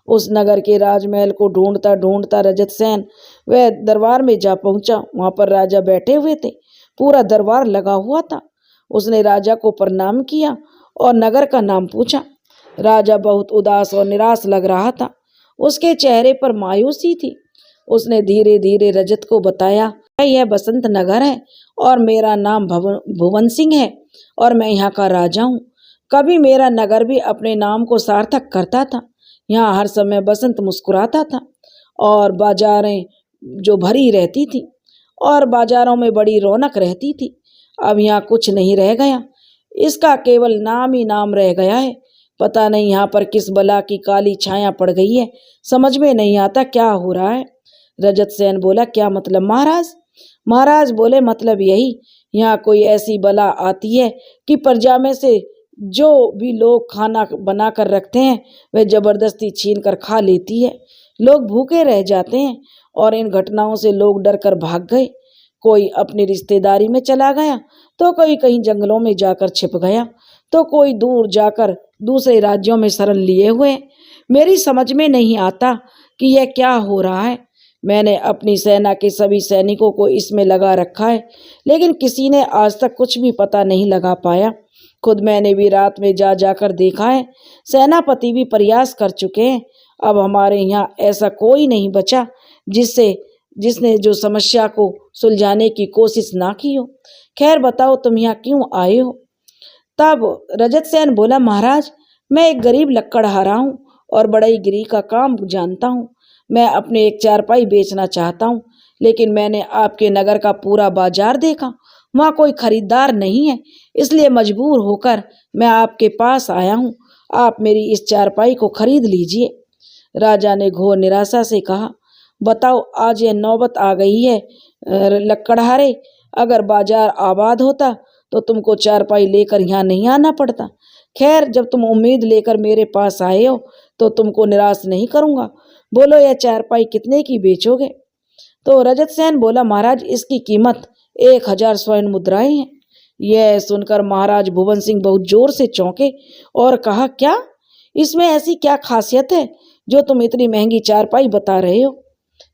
उस नगर के राजमहल को ढूंढता ढूंढता रजत सेन वह दरबार में जा पहुंचा। वहां पर राजा बैठे हुए थे, पूरा दरबार लगा हुआ था। उसने राजा को प्रणाम किया और नगर का नाम पूछा। राजा बहुत उदास और निराश लग रहा था। उसके चेहरे पर मायूसी थी। उसने धीरे धीरे रजत को बताया, यह बसंत नगर है और मेरा नाम भुवन सिंह है और मैं यहाँ का राजा हूँ। कभी मेरा नगर भी अपने नाम को सार्थक करता था। यहाँ हर समय बसंत मुस्कुराता था और बाजारें जो भरी रहती थी और बाजारों में बड़ी रौनक रहती थी। अब यहाँ कुछ नहीं रह गया, इसका केवल नाम ही नाम रह गया है। पता नहीं यहाँ पर किस बला की काली छाया पड़ गई है, समझ में नहीं आता क्या हो रहा है। रजत सेन बोला, क्या मतलब महाराज? महाराज बोले, मतलब यही, यहाँ कोई ऐसी बला आती है कि प्रजा में से जो भी लोग खाना बना कर रखते हैं वह जबरदस्ती छीन कर खा लेती है। लोग भूखे रह जाते हैं और इन घटनाओं से लोग डर कर भाग गए। कोई अपनी रिश्तेदारी में चला गया तो कोई कहीं जंगलों में जाकर छिप गया तो कोई दूर जाकर दूसरे राज्यों में शरण लिए हुए। मेरी समझ में नहीं आता कि यह क्या हो रहा है। मैंने अपनी सेना के सभी सैनिकों को इसमें लगा रखा है, लेकिन किसी ने आज तक कुछ भी पता नहीं लगा पाया। खुद मैंने भी रात में जा जाकर देखा है। सेनापति भी प्रयास कर चुके हैं। अब हमारे यहाँ ऐसा कोई नहीं बचा जिसने जो समस्या को सुलझाने की कोशिश ना की हो। खैर बताओ, तुम यहाँ क्यों आए हो? तब रजत सेन बोला, महाराज मैं एक गरीब लक्कड़हारा हूँ और बड़ईगिरी का काम जानता हूँ। मैं अपने एक चारपाई बेचना चाहता हूँ, लेकिन मैंने आपके नगर का पूरा बाजार देखा, वहाँ कोई खरीदार नहीं है, इसलिए मजबूर होकर मैं आपके पास आया हूँ। आप मेरी इस चारपाई को खरीद लीजिए। राजा ने घोर निराशा से कहा, बताओ आज यह नौबत आ गई है लक्कड़हारे। अगर बाजार आबाद होता तो तुमको चारपाई लेकर यहाँ नहीं आना पड़ता। खैर, जब तुम उम्मीद लेकर मेरे पास आए हो तो तुमको निराश नहीं करूँगा। बोलो, यह चारपाई कितने की बेचोगे? तो रजत सेन बोला, महाराज इसकी कीमत 1000 स्वर्ण मुद्राएं हैं। यह सुनकर महाराज भुवन सिंह बहुत जोर से चौंके और कहा, क्या इसमें ऐसी क्या खासियत है जो तुम इतनी महंगी चारपाई बता रहे हो?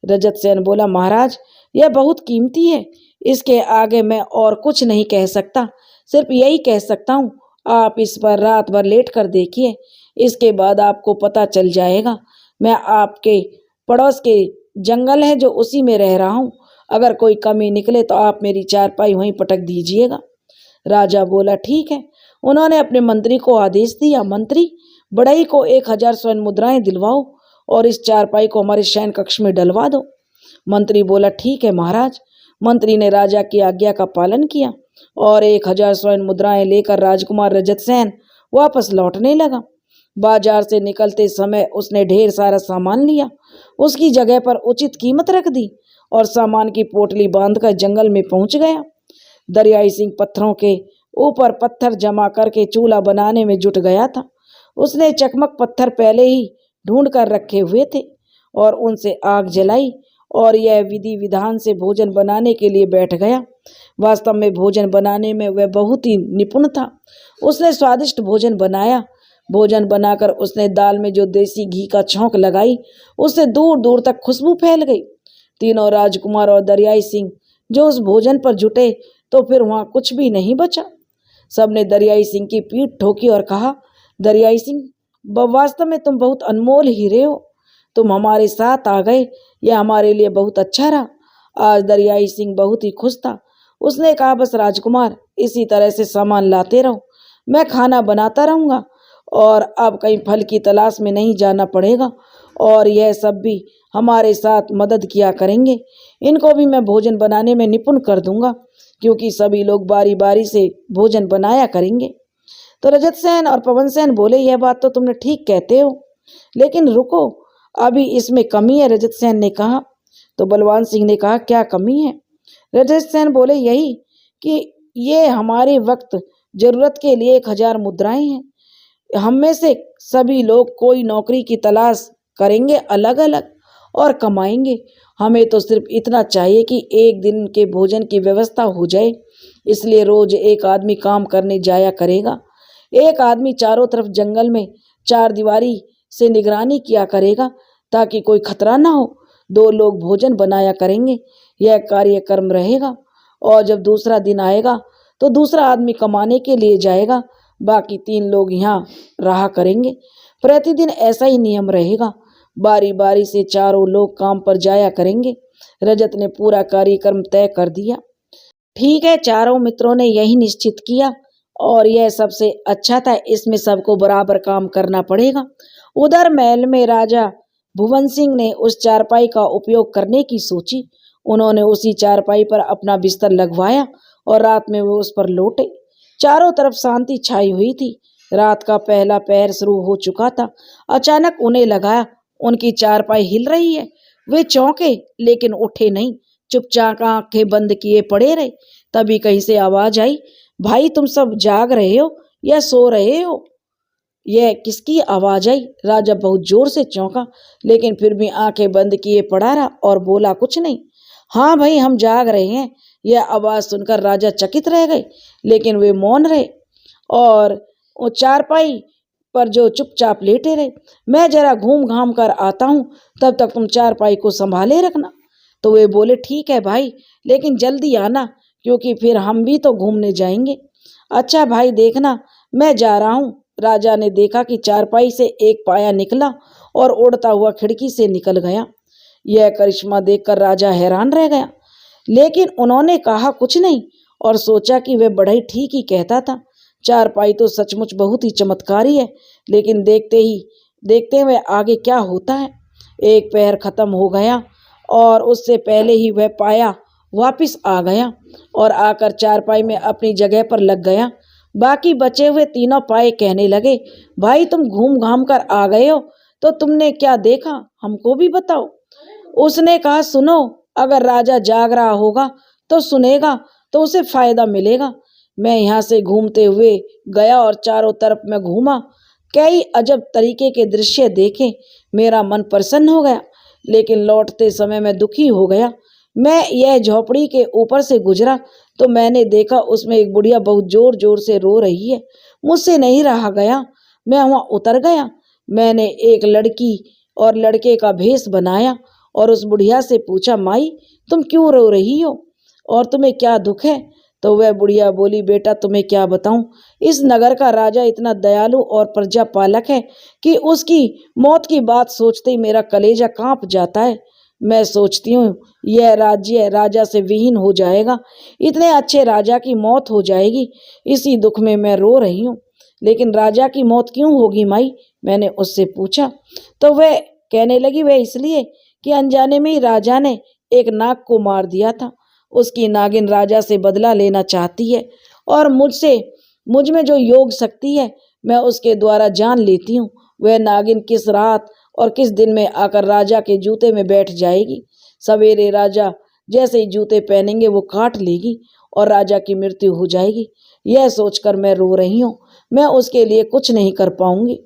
रजत सेन बोला, महाराज यह बहुत कीमती है, इसके आगे मैं और कुछ नहीं कह सकता। सिर्फ यही कह सकता हूँ, आप इस पर रात भर लेट कर देखिए, इसके बाद आपको पता चल जाएगा। मैं आपके पड़ोस के जंगल है जो उसी में रह रहा हूँ। अगर कोई कमी निकले तो आप मेरी चारपाई वहीं पटक दीजिएगा। राजा बोला, ठीक है। उन्होंने अपने मंत्री को आदेश दिया, मंत्री बढ़ई को 1000 स्वर्ण मुद्राएं दिलवाओ और इस चारपाई को हमारे शयन कक्ष में डलवा दो। मंत्री बोला, ठीक है महाराज। मंत्री ने राजा की आज्ञा का पालन किया और 1000 स्वर्ण मुद्राएं लेकर राजकुमार रजत सेन वापस लौटने लगा। बाजार से निकलते समय उसने ढेर सारा सामान लिया, उसकी जगह पर उचित कीमत रख दी और सामान की पोटली बांधकर जंगल में पहुंच गया। दरियाई सिंह पत्थरों के ऊपर पत्थर जमा करके चूल्हा बनाने में जुट गया था। उसने चकमक पत्थर पहले ही ढूंढ कर रखे हुए थे और उनसे आग जलाई और यह विधि विधान से भोजन बनाने के लिए बैठ गया। वास्तव में भोजन बनाने में वह बहुत ही निपुण था। उसने स्वादिष्ट भोजन बनाया। भोजन बनाकर उसने दाल में जो देसी घी का छौंक लगाई, उससे दूर दूर तक खुशबू फैल गई। तीनों राजकुमार और दरियाई सिंह जो उस भोजन पर जुटे तो फिर वहाँ कुछ भी नहीं बचा। सबने दरियाई सिंह की पीठ ठोकी और कहा, दरियाई सिंह, वास्तव में तुम बहुत अनमोल हीरे हो। तुम हमारे साथ आ गए, यह हमारे लिए बहुत अच्छा रहा। आज दरियाई सिंह बहुत ही खुश था। उसने कहा, बस राजकुमार, इसी तरह से सामान लाते रहो, मैं खाना बनाता रहूँगा और अब कहीं फल की तलाश में नहीं जाना पड़ेगा और यह सब भी हमारे साथ मदद किया करेंगे। इनको भी मैं भोजन बनाने में निपुण कर दूंगा क्योंकि सभी लोग बारी बारी से भोजन बनाया करेंगे। तो रजत सेन और पवन सेन बोले, यह बात तो तुमने ठीक कहते हो, लेकिन रुको, अभी इसमें कमी है। रजत सेन ने कहा। तो बलवान सिंह ने कहा, क्या कमी है? रजत सेन बोले, यही कि ये हमारे वक्त जरूरत के लिए 1,000 मुद्राएं हैं। हम में से सभी लोग कोई नौकरी की तलाश करेंगे अलग अलग और कमाएंगे। हमें तो सिर्फ इतना चाहिए कि एक दिन के भोजन की व्यवस्था हो जाए। इसलिए रोज एक आदमी काम करने जाया करेगा। एक आदमी चारों तरफ जंगल में चार दीवारी से निगरानी किया करेगा ताकि कोई खतरा ना हो। 2 लोग भोजन बनाया करेंगे। यह कार्यक्रम रहेगा। और जब दूसरा दिन आएगा तो दूसरा आदमी कमाने के लिए जाएगा। बाकी 3 लोग यहाँ रहा करेंगे। प्रतिदिन ऐसा ही नियम रहेगा। बारी बारी से चारों लोग काम पर जाया करेंगे। रजत ने पूरा कार्यक्रम तय कर दिया। ठीक है, चारों मित्रों ने यही निश्चित किया और यह सबसे अच्छा था। इसमें सबको बराबर काम करना पड़ेगा। उधर महल में राजा भुवन सिंह ने उस चारपाई का उपयोग करने की सोची। उन्होंने उसी चारपाई पर अपना बिस्तर लगवाया और रात में वो उस पर लौटे। चारों तरफ शांति छाई हुई थी। रात का पहला पहर शुरू हो चुका था। अचानक उन्हें लगा उनकी चारपाई हिल रही है। वे चौंके लेकिन उठे नहीं, चुपचाप आंखें बंद किए पड़े रहे। तभी कहीं से आवाज आई, भाई तुम सब जाग रहे हो या सो रहे हो? यह किसकी आवाज आई? राजा बहुत जोर से चौंका लेकिन फिर भी आंखें बंद किए पड़ा रहा और बोला कुछ नहीं। हाँ भाई, हम जाग रहे हैं। यह आवाज सुनकर राजा चकित रह गए लेकिन वे मौन रहे और वो चारपाई पर जो चुपचाप लेटे रहे। मैं जरा घूम घाम कर आता हूँ, तब तक तुम चारपाई को संभाले रखना। तो वे बोले, ठीक है भाई, लेकिन जल्दी आना क्योंकि फिर हम भी तो घूमने जाएंगे। अच्छा भाई, देखना मैं जा रहा हूँ। राजा ने देखा कि चारपाई से एक पाया निकला और उड़ता हुआ खिड़की से निकल गया। यह करिश्मा देखकर राजा हैरान रह गया लेकिन उन्होंने कहा कुछ नहीं और सोचा कि वह बड़ा ही ठीक ही कहता था। चारपाई तो सचमुच बहुत ही चमत्कारी है, लेकिन देखते हुए आगे क्या होता है। एक पहर खत्म हो गया और उससे पहले ही वह पाया वापिस आ गया और आकर चारपाई में अपनी जगह पर लग गया। बाकी बचे हुए तीनों पाए कहने लगे, भाई तुम घूम घाम कर आ गए हो तो तुमने क्या देखा, हमको भी बताओ। उसने कहा, सुनो, अगर राजा जाग रहा होगा तो सुनेगा तो उसे फायदा मिलेगा। मैं यहाँ से घूमते हुए गया और चारों तरफ में घूमा, कई अजब तरीके के दृश्य देखे। मेरा मन प्रसन्न हो गया लेकिन लौटते समय मैं दुखी हो गया। मैं यह झोपड़ी के ऊपर से गुजरा तो मैंने देखा उसमें एक बुढ़िया बहुत जोर जोर से रो रही है। मुझसे नहीं रहा गया, मैं वहाँ उतर गया। मैंने एक लड़की और लड़के का भेष बनाया और उस बुढ़िया से पूछा, माई तुम क्यों रो रही हो और तुम्हें क्या दुख है? तो वह बुढ़िया बोली, बेटा तुम्हें क्या बताऊं, इस नगर का राजा इतना दयालु और प्रजा पालक है कि उसकी मौत की बात सोचते ही मेरा कलेजा कांप जाता है। मैं सोचती हूँ यह राज्य राजा से विहीन हो जाएगा, इतने अच्छे राजा की मौत हो जाएगी। इसी दुख में मैं रो रही हूँ। लेकिन राजा की मौत क्यों होगी माई? मैंने उससे पूछा। तो वह कहने लगी, वह इसलिए कि अनजाने में ही राजा ने एक नाग को मार दिया था। उसकी नागिन राजा से बदला लेना चाहती है और मुझ में जो योग शक्ति है मैं उसके द्वारा जान लेती हूँ। वह नागिन किस रात और किस दिन में आकर राजा के जूते में बैठ जाएगी। सवेरे राजा जैसे ही जूते पहनेंगे वो काट लेगी और राजा की मृत्यु हो जाएगी। यह सोचकर मैं रो रही हूँ। मैं उसके लिए कुछ नहीं कर पाऊंगी।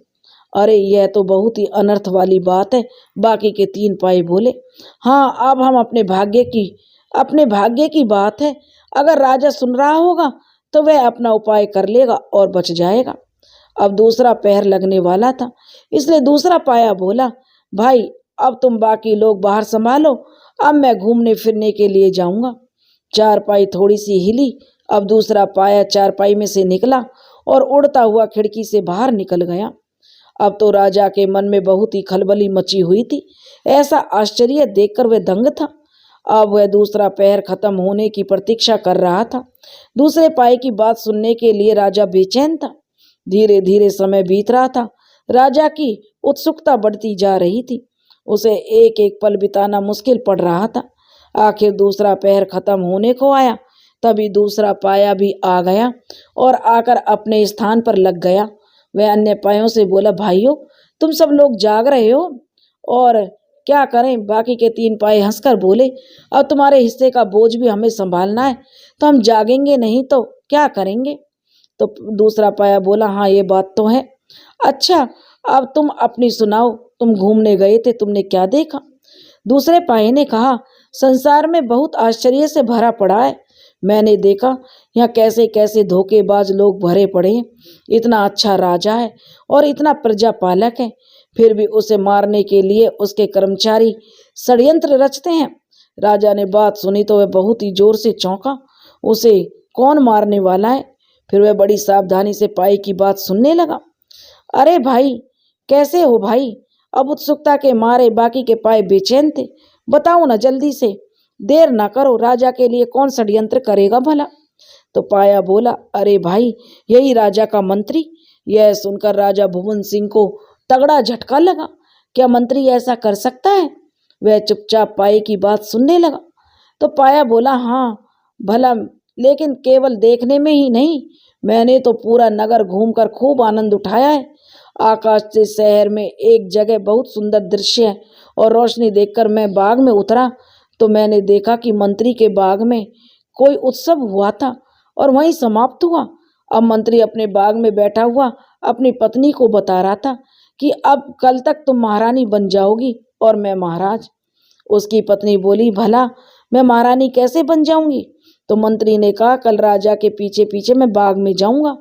अरे यह तो बहुत ही अनर्थ वाली बात है। बाकी के 3 पाए बोले, हाँ अब हम अपने भाग्य की बात है। अगर राजा सुन रहा होगा तो वह अपना उपाय कर लेगा और बच जाएगा। अब दूसरा पहर लगने वाला था, इसलिए दूसरा पाया बोला, भाई अब तुम बाकी लोग बाहर संभालो, अब मैं घूमने फिरने के लिए जाऊंगा। चारपाई थोड़ी सी हिली। अब दूसरा पाया चारपाई में से निकला और उड़ता हुआ खिड़की से बाहर निकल गया। अब तो राजा के मन में बहुत ही खलबली मची हुई थी। ऐसा आश्चर्य देखकर वह दंग था। अब वह दूसरा पहर खत्म होने की प्रतीक्षा कर रहा था। दूसरे पाए की बात सुनने के लिए राजा बेचैन था। धीरे धीरे समय बीत रहा था। राजा की उत्सुकता बढ़ती जा रही थी। उसे एक एक पल बिताना मुश्किल पड़ रहा था। आखिर दूसरा पहर खत्म होने को आया। तभी दूसरा पाया भी आ गया और आकर अपने स्थान पर लग गया। वह अन्य पायों से बोला, भाइयों तुम सब लोग जाग रहे हो और क्या करें? बाकी के 3 पाये हंसकर बोले, अब तुम्हारे हिस्से का बोझ भी हमें संभालना है, तो हम जागेंगे नहीं तो क्या करेंगे? तो दूसरा पाया बोला, हाँ ये बात तो है। अच्छा, अब तुम अपनी सुनाओ, तुम घूमने गए थे, तुमने क्या देखा? दूसरे पाये ने कहा, संसार में बहुत आश्चर्य से भरा पड़ा है। मैंने देखा यहाँ कैसे कैसे धोखेबाज लोग भरे पड़े हैं। इतना अच्छा राजा है और इतना प्रजापालक है, फिर भी उसे मारने के लिए उसके कर्मचारी षड्यंत्र रचते हैं। राजा ने बात सुनी तो वह बहुत ही जोर से चौंका। उसे कौन मारने वाला है? फिर वह बड़ी सावधानी से पाई की बात सुनने लगा। अरे भाई, कैसे हो भाई? अब उत्सुकता के मारे बाकी के पाए बेचैन थे। बताओ ना जल्दी से, देर ना करो, राजा के लिए कौन षड्यंत्र करेगा भला? तो पाया बोला, अरे भाई, यही राजा का मंत्री। यह सुनकर राजा भुवन सिंह को तगड़ा झटका लगा। क्या मंत्री ऐसा कर सकता है? वह चुपचाप पाए की बात सुनने लगा। तो पाया बोला, हाँ भला, लेकिन केवल देखने में ही नहीं, मैंने तो पूरा नगर घूमकर खूब आनंद उठाया है। आकाश से शहर में एक जगह बहुत सुंदर दृश्य है और रोशनी देखकर मैं बाग में उतरा तो मैंने देखा कि मंत्री के बाग में कोई उत्सव हुआ था और वहीं समाप्त हुआ। अब मंत्री अपने बाग में बैठा हुआ अपनी पत्नी को बता रहा था कि अब कल तक तुम महारानी बन जाओगी और मैं महाराज। उसकी पत्नी बोली, भला मैं महारानी कैसे बन जाऊंगी? तो मंत्री ने कहा, कल राजा के पीछे पीछे मैं बाग में जाऊंगा।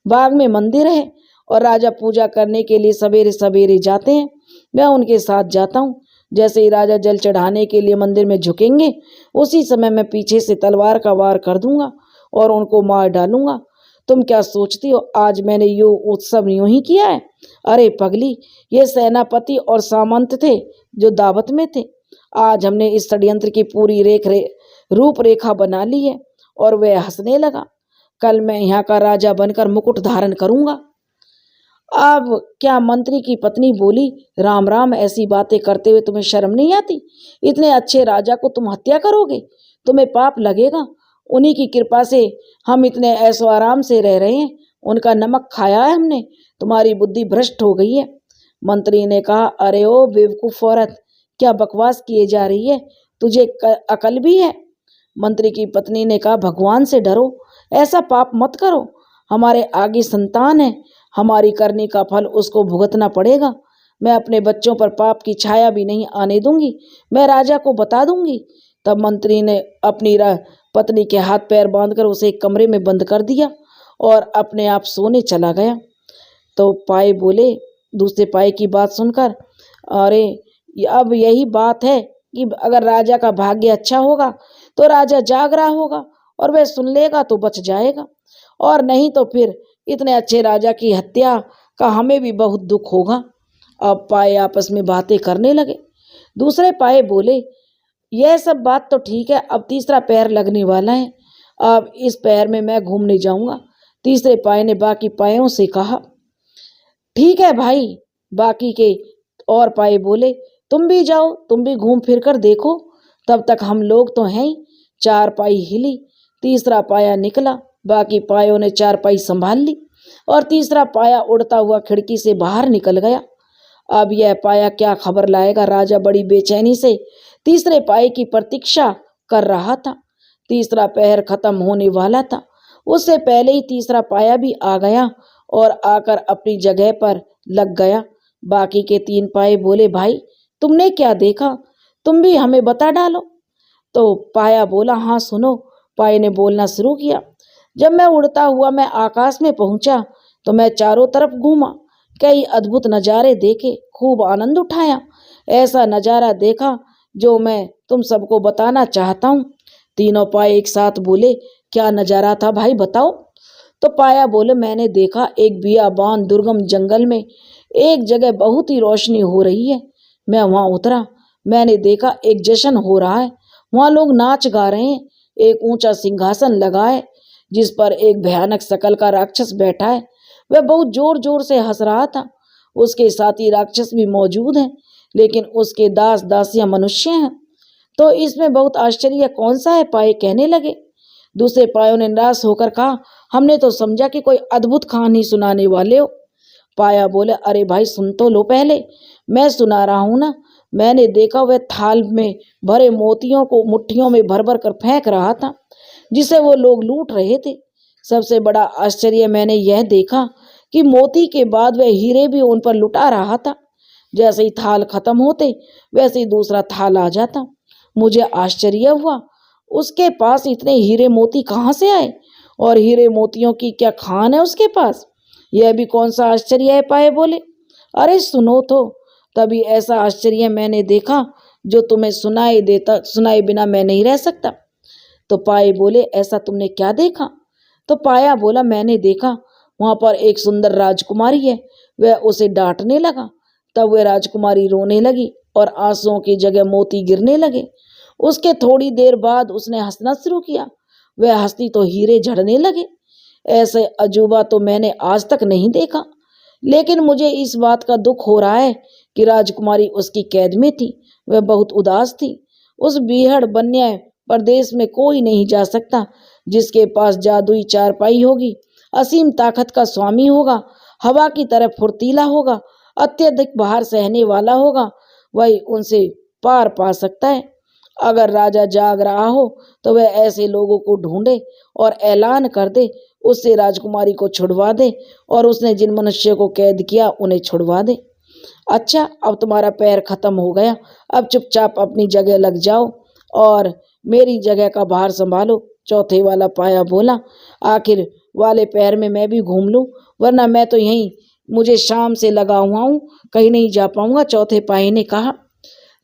बाग में मंदिर है और राजा पूजा करने के लिए सवेरे सवेरे जाते हैं। मैं उनके साथ जाता हूँ। जैसे ही राजा जल चढ़ाने के लिए मंदिर में झुकेंगे, उसी समय मैं पीछे से तलवार का वार कर दूंगा और उनको मार डालूंगा। तुम क्या सोचती हो आज मैंने ये उत्सव यूं ही किया है? अरे पगली, ये सेनापति और सामंत थे जो दावत में थे। आज हमने इस षड्यंत्र की पूरी रूपरेखा बना ली है। और वह हंसने लगा। कल मैं यहाँ का राजा बनकर मुकुट धारण करूंगा। अब क्या मंत्री की पत्नी बोली, राम राम, ऐसी बातें करते हुए तुम्हें शर्म नहीं आती? इतने अच्छे राजा को तुम हत्या करोगे? तुम्हें पाप लगेगा। उन्हीं की कृपा से हम इतने ऐशो आराम से रह रहे हैं। उनका नमक खाया है हमने। तुम्हारी बुद्धि भ्रष्ट हो गई है। मंत्री ने कहा, अरे ओ बेवकूफ औरत, क्या बकवास किए जा रही है? तुझे अकल भी है? मंत्री की पत्नी ने कहा, भगवान से डरो, ऐसा पाप मत करो। हमारे आगे संतान है, हमारी करने का फल उसको भुगतना पड़ेगा। मैं अपने बच्चों पर पाप की छाया भी नहीं आने दूंगी। मैं राजा को बता दूंगी। तब मंत्री ने अपनी पत्नी के हाथ पैर बांधकर उसे एक कमरे में बंद कर दिया और अपने आप सोने चला गया। तो पाए बोले दूसरे पाए की बात सुनकर, अरे अब यही बात है कि अगर राजा का भाग्य अच्छा होगा तो राजा जाग रहा होगा और वह सुन लेगा तो बच जाएगा, और नहीं तो फिर इतने अच्छे राजा की हत्या का हमें भी बहुत दुख होगा। अब पाए आपस में बातें करने लगे। दूसरे पाए बोले, यह सब बात तो ठीक है, अब तीसरा पैर लगने वाला है। अब इस पैर में मैं घूमने जाऊंगा। तीसरे पाए ने बाकी पायों से कहा, ठीक है भाई। बाकी के और पाए बोले, तुम भी जाओ, तुम भी घूम फिर कर देखो, तब तक हम लोग तो हैं ही। चार पाई हिली, तीसरा पाया निकला। बाकी पायों ने चार पाई संभाल ली और तीसरा पाया उड़ता हुआ खिड़की से बाहर निकल गया। अब यह पाया क्या खबर लाएगा? राजा बड़ी बेचैनी से तीसरे पाए की प्रतीक्षा कर रहा था। तीसरा पहर खत्म होने वाला था। उससे पहले ही तीसरा पाया भी आ गया और आकर अपनी जगह पर लग गया। बाकी के 3 पाए बोले, भाई तुमने क्या देखा? तुम भी हमें बता डालो। तो पाया बोला, हाँ सुनो। पाए ने बोलना शुरू किया। जब मैं उड़ता हुआ मैं आकाश में पहुंचा तो मैं चारों तरफ घूमा, कई अद्भुत नज़ारे देखे, खूब आनंद उठाया। ऐसा नज़ारा देखा जो मैं तुम सबको बताना चाहता हूँ। तीनों पाए एक साथ बोले, क्या नज़ारा था भाई, बताओ। तो पाया बोले, मैंने देखा एक बियाबान दुर्गम जंगल में एक जगह बहुत ही रोशनी हो रही है। मैं वहाँ उतरा। मैंने देखा एक जश्न हो रहा है। वहाँ लोग नाच गा रहे हैं। एक ऊंचा सिंहासन लगा है जिस पर एक भयानक शकल का राक्षस बैठा है। वह बहुत जोर जोर से हंस रहा था। उसके साथी राक्षस भी मौजूद हैं, लेकिन उसके दास दासियां मनुष्य हैं। तो इसमें बहुत आश्चर्य कौन सा है? पाए कहने लगे। दूसरे पायों ने निराश होकर कहा, हमने तो समझा कि कोई अद्भुत कहानी सुनाने वाले हो। पाया बोले, अरे भाई सुन तो लो पहले, मैं सुना रहा हूं ना। मैंने देखा वह थाल में भरे मोतियों को मुट्ठियों में भर भर कर फेंक रहा था, जिसे वो लोग लूट रहे थे। सबसे बड़ा आश्चर्य मैंने यह देखा कि मोती के बाद वह हीरे भी उन पर लुटा रहा था। जैसे ही थाल खत्म होते वैसे ही दूसरा थाल आ जाता। मुझे आश्चर्य हुआ, उसके पास इतने हीरे मोती कहाँ से आए, और हीरे मोतियों की क्या खान है उसके पास? यह भी कौन सा आश्चर्य है? पाए बोले। अरे सुनो तो, तभी ऐसा आश्चर्य मैंने देखा जो तुम्हें सुनाए बिना मैं नहीं रह सकता। तो पाए बोले, ऐसा तुमने क्या देखा? तो पाया बोला, मैंने देखा वहां पर एक सुंदर राजकुमारी है, वह उसे डांटने लगा। तब वह राजकुमारी रोने लगी और आंसुओं की जगह मोती गिरने लगे। उसके थोड़ी देर बाद उसने हंसना शुरू किया। वह हंसती तो हीरे झड़ने लगे। ऐसे अजूबा तो मैंने आज तक नहीं देखा। लेकिन मुझे इस बात का दुख हो रहा है कि राजकुमारी उसकी कैद में थी। वह बहुत उदास थी। उस बीहड़ बन्या प्रदेश में कोई नहीं जा सकता जिसके पास जादुई चारपाई होगी, असीम ताकत का स्वामी होगा, हवा की तरह फुर्तीला होगा, अत्यधिक भार सहने वाला होगा, वही उनसे पार पा सकता है। अगर राजा जाग रहा हो तो वह ऐसे लोगों को ढूंढे और ऐलान कर दे, उससे राजकुमारी को छुड़वा दे और उसने जिन मनुष्य को कैद किया उन्हें छुड़वा दे। अच्छा, अब तुम्हारा पैर खत्म हो गया, अब चुपचाप अपनी जगह लग जाओ और मेरी जगह का भार संभालो। चौथे वाला पाया बोला, आखिर वाले पैर में मैं भी घूम लूं, वरना मैं तो यहीं मुझे शाम से लगा हुआ हूं, कहीं नहीं जा पाऊंगा। चौथे पाए ने कहा।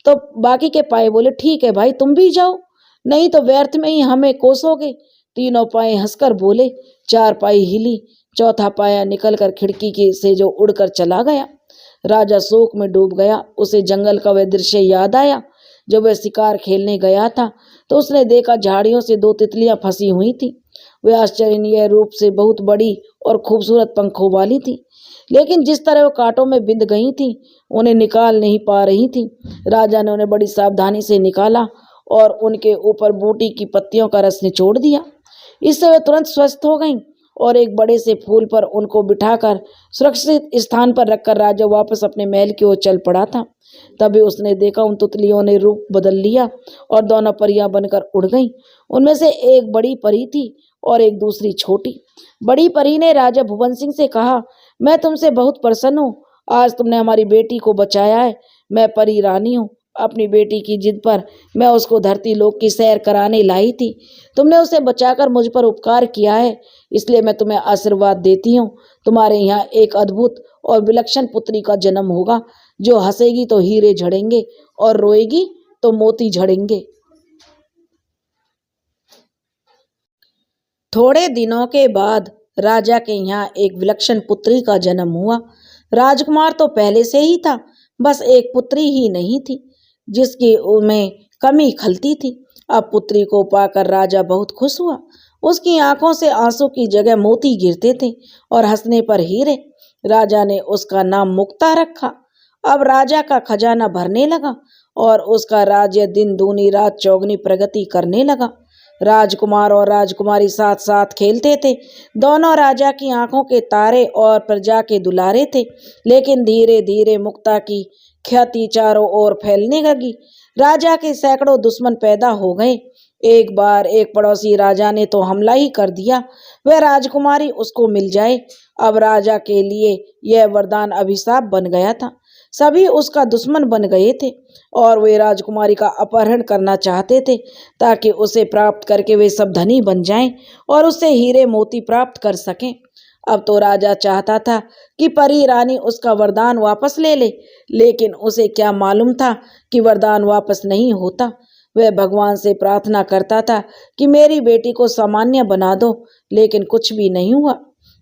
तो बाकी के पाए बोले, ठीक है भाई, तुम भी जाओ, नहीं तो व्यर्थ में ही हमें कोसोगे। तीनों पाए हंसकर बोले। चार पाई हिली, चौथा पाया निकलकर खिड़की के से जो उड़कर चला गया। राजा शोक में डूब गया। उसे जंगल का वह दृश्य याद आया। जब वह शिकार खेलने गया था तो उसने देखा झाड़ियों से दो तितलियां फंसी हुई थी। वह आश्चर्यनीय रूप से बहुत बड़ी और खूबसूरत पंखों वाली थी, लेकिन जिस तरह वो कांटों में बिंध गई थी उन्हें निकाल नहीं पा रही थी। राजा ने उन्हें बड़ी सावधानी से निकाला और उनके ऊपर बूटी की पत्तियों का रस निचोड़ दिया। इससे वे तुरंत स्वस्थ हो गईं और एक बड़े से फूल पर उनको बिठाकर सुरक्षित स्थान पर रखकर राजा वापस अपने महल की ओर चल पड़ा था। तभी उसने देखा उन तितलियों ने रूप बदल लिया और दोनों परियां बनकर उड़ गईं। उनमें से एक बड़ी परी थी और एक दूसरी छोटी। बड़ी परी ने राजा भुवन सिंह से कहा, मैं तुमसे बहुत प्रसन्न हूँ, आज तुमने हमारी बेटी को बचाया है। मैं परी रानी हूँ। अपनी बेटी की जिद पर मैं उसको धरती लोक की सैर कराने लाई थी। तुमने उसे बचाकर मुझ पर उपकार किया है, इसलिए मैं तुम्हें आशीर्वाद देती हूँ। तुम्हारे यहाँ एक अद्भुत और विलक्षण पुत्री का जन्म होगा, जो हंसेगी तो हीरे झड़ेंगे और रोएगी तो मोती झड़ेंगे। थोड़े दिनों के बाद राजा के यहाँ एक विलक्षण पुत्री का जन्म हुआ। राजकुमार तो पहले से ही था, बस एक पुत्री ही नहीं थी जिसकी उनमें कमी खलती थी। अब पुत्री को पाकर राजा बहुत खुश हुआ। उसकी आंखों से आंसू की जगह मोती गिरते थे और हंसने पर हीरे। राजा ने उसका नाम मुक्ता रखा। अब राजा का खजाना भरने लगा और उसका राज्य दिन दूनी रात चौगनी प्रगति करने लगा। राजकुमार और राजकुमारी साथ साथ खेलते थे। दोनों राजा की आंखों के तारे और प्रजा के दुलारे थे। लेकिन धीरे धीरे मुक्ता की ख्याति चारों ओर फैलने लगी। राजा के सैकड़ों दुश्मन पैदा हो गए। एक बार एक पड़ोसी राजा ने तो हमला ही कर दिया, वह राजकुमारी उसको मिल जाए। अब राजा के लिए यह वरदान अभिशाप बन गया था। सभी उसका दुश्मन बन गए थे और वे राजकुमारी का अपहरण करना चाहते थे, ताकि उसे प्राप्त करके वे सब धनी बन जाएं और उससे हीरे मोती प्राप्त कर सकें। अब तो राजा चाहता था कि परी रानी उसका वरदान वापस ले ले, लेकिन उसे क्या मालूम था कि वरदान वापस नहीं होता। वह भगवान से प्रार्थना करता था कि मेरी बेटी को सामान्य बना दो, लेकिन कुछ भी नहीं हुआ।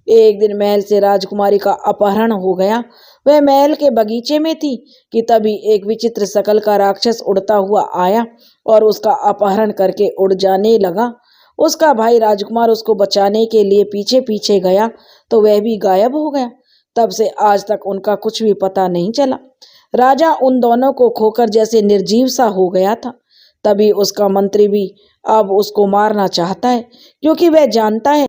एक दिन महल से राजकुमारी का अपहरण हो गया। वह महल के बगीचे में थी कि तभी एक विचित्र शकल का राक्षस उड़ता हुआ आया और उसका अपहरण करके उड़ जाने लगा। उसका भाई राजकुमार उसको बचाने के लिए पीछे पीछे गया तो वह भी गायब हो गया। तब से आज तक उनका कुछ भी पता नहीं चला। राजा उन दोनों को खोकर जैसे निर्जीव सा हो गया था। तभी उसका मंत्री भी अब उसको मारना चाहता है, क्योंकि वह जानता है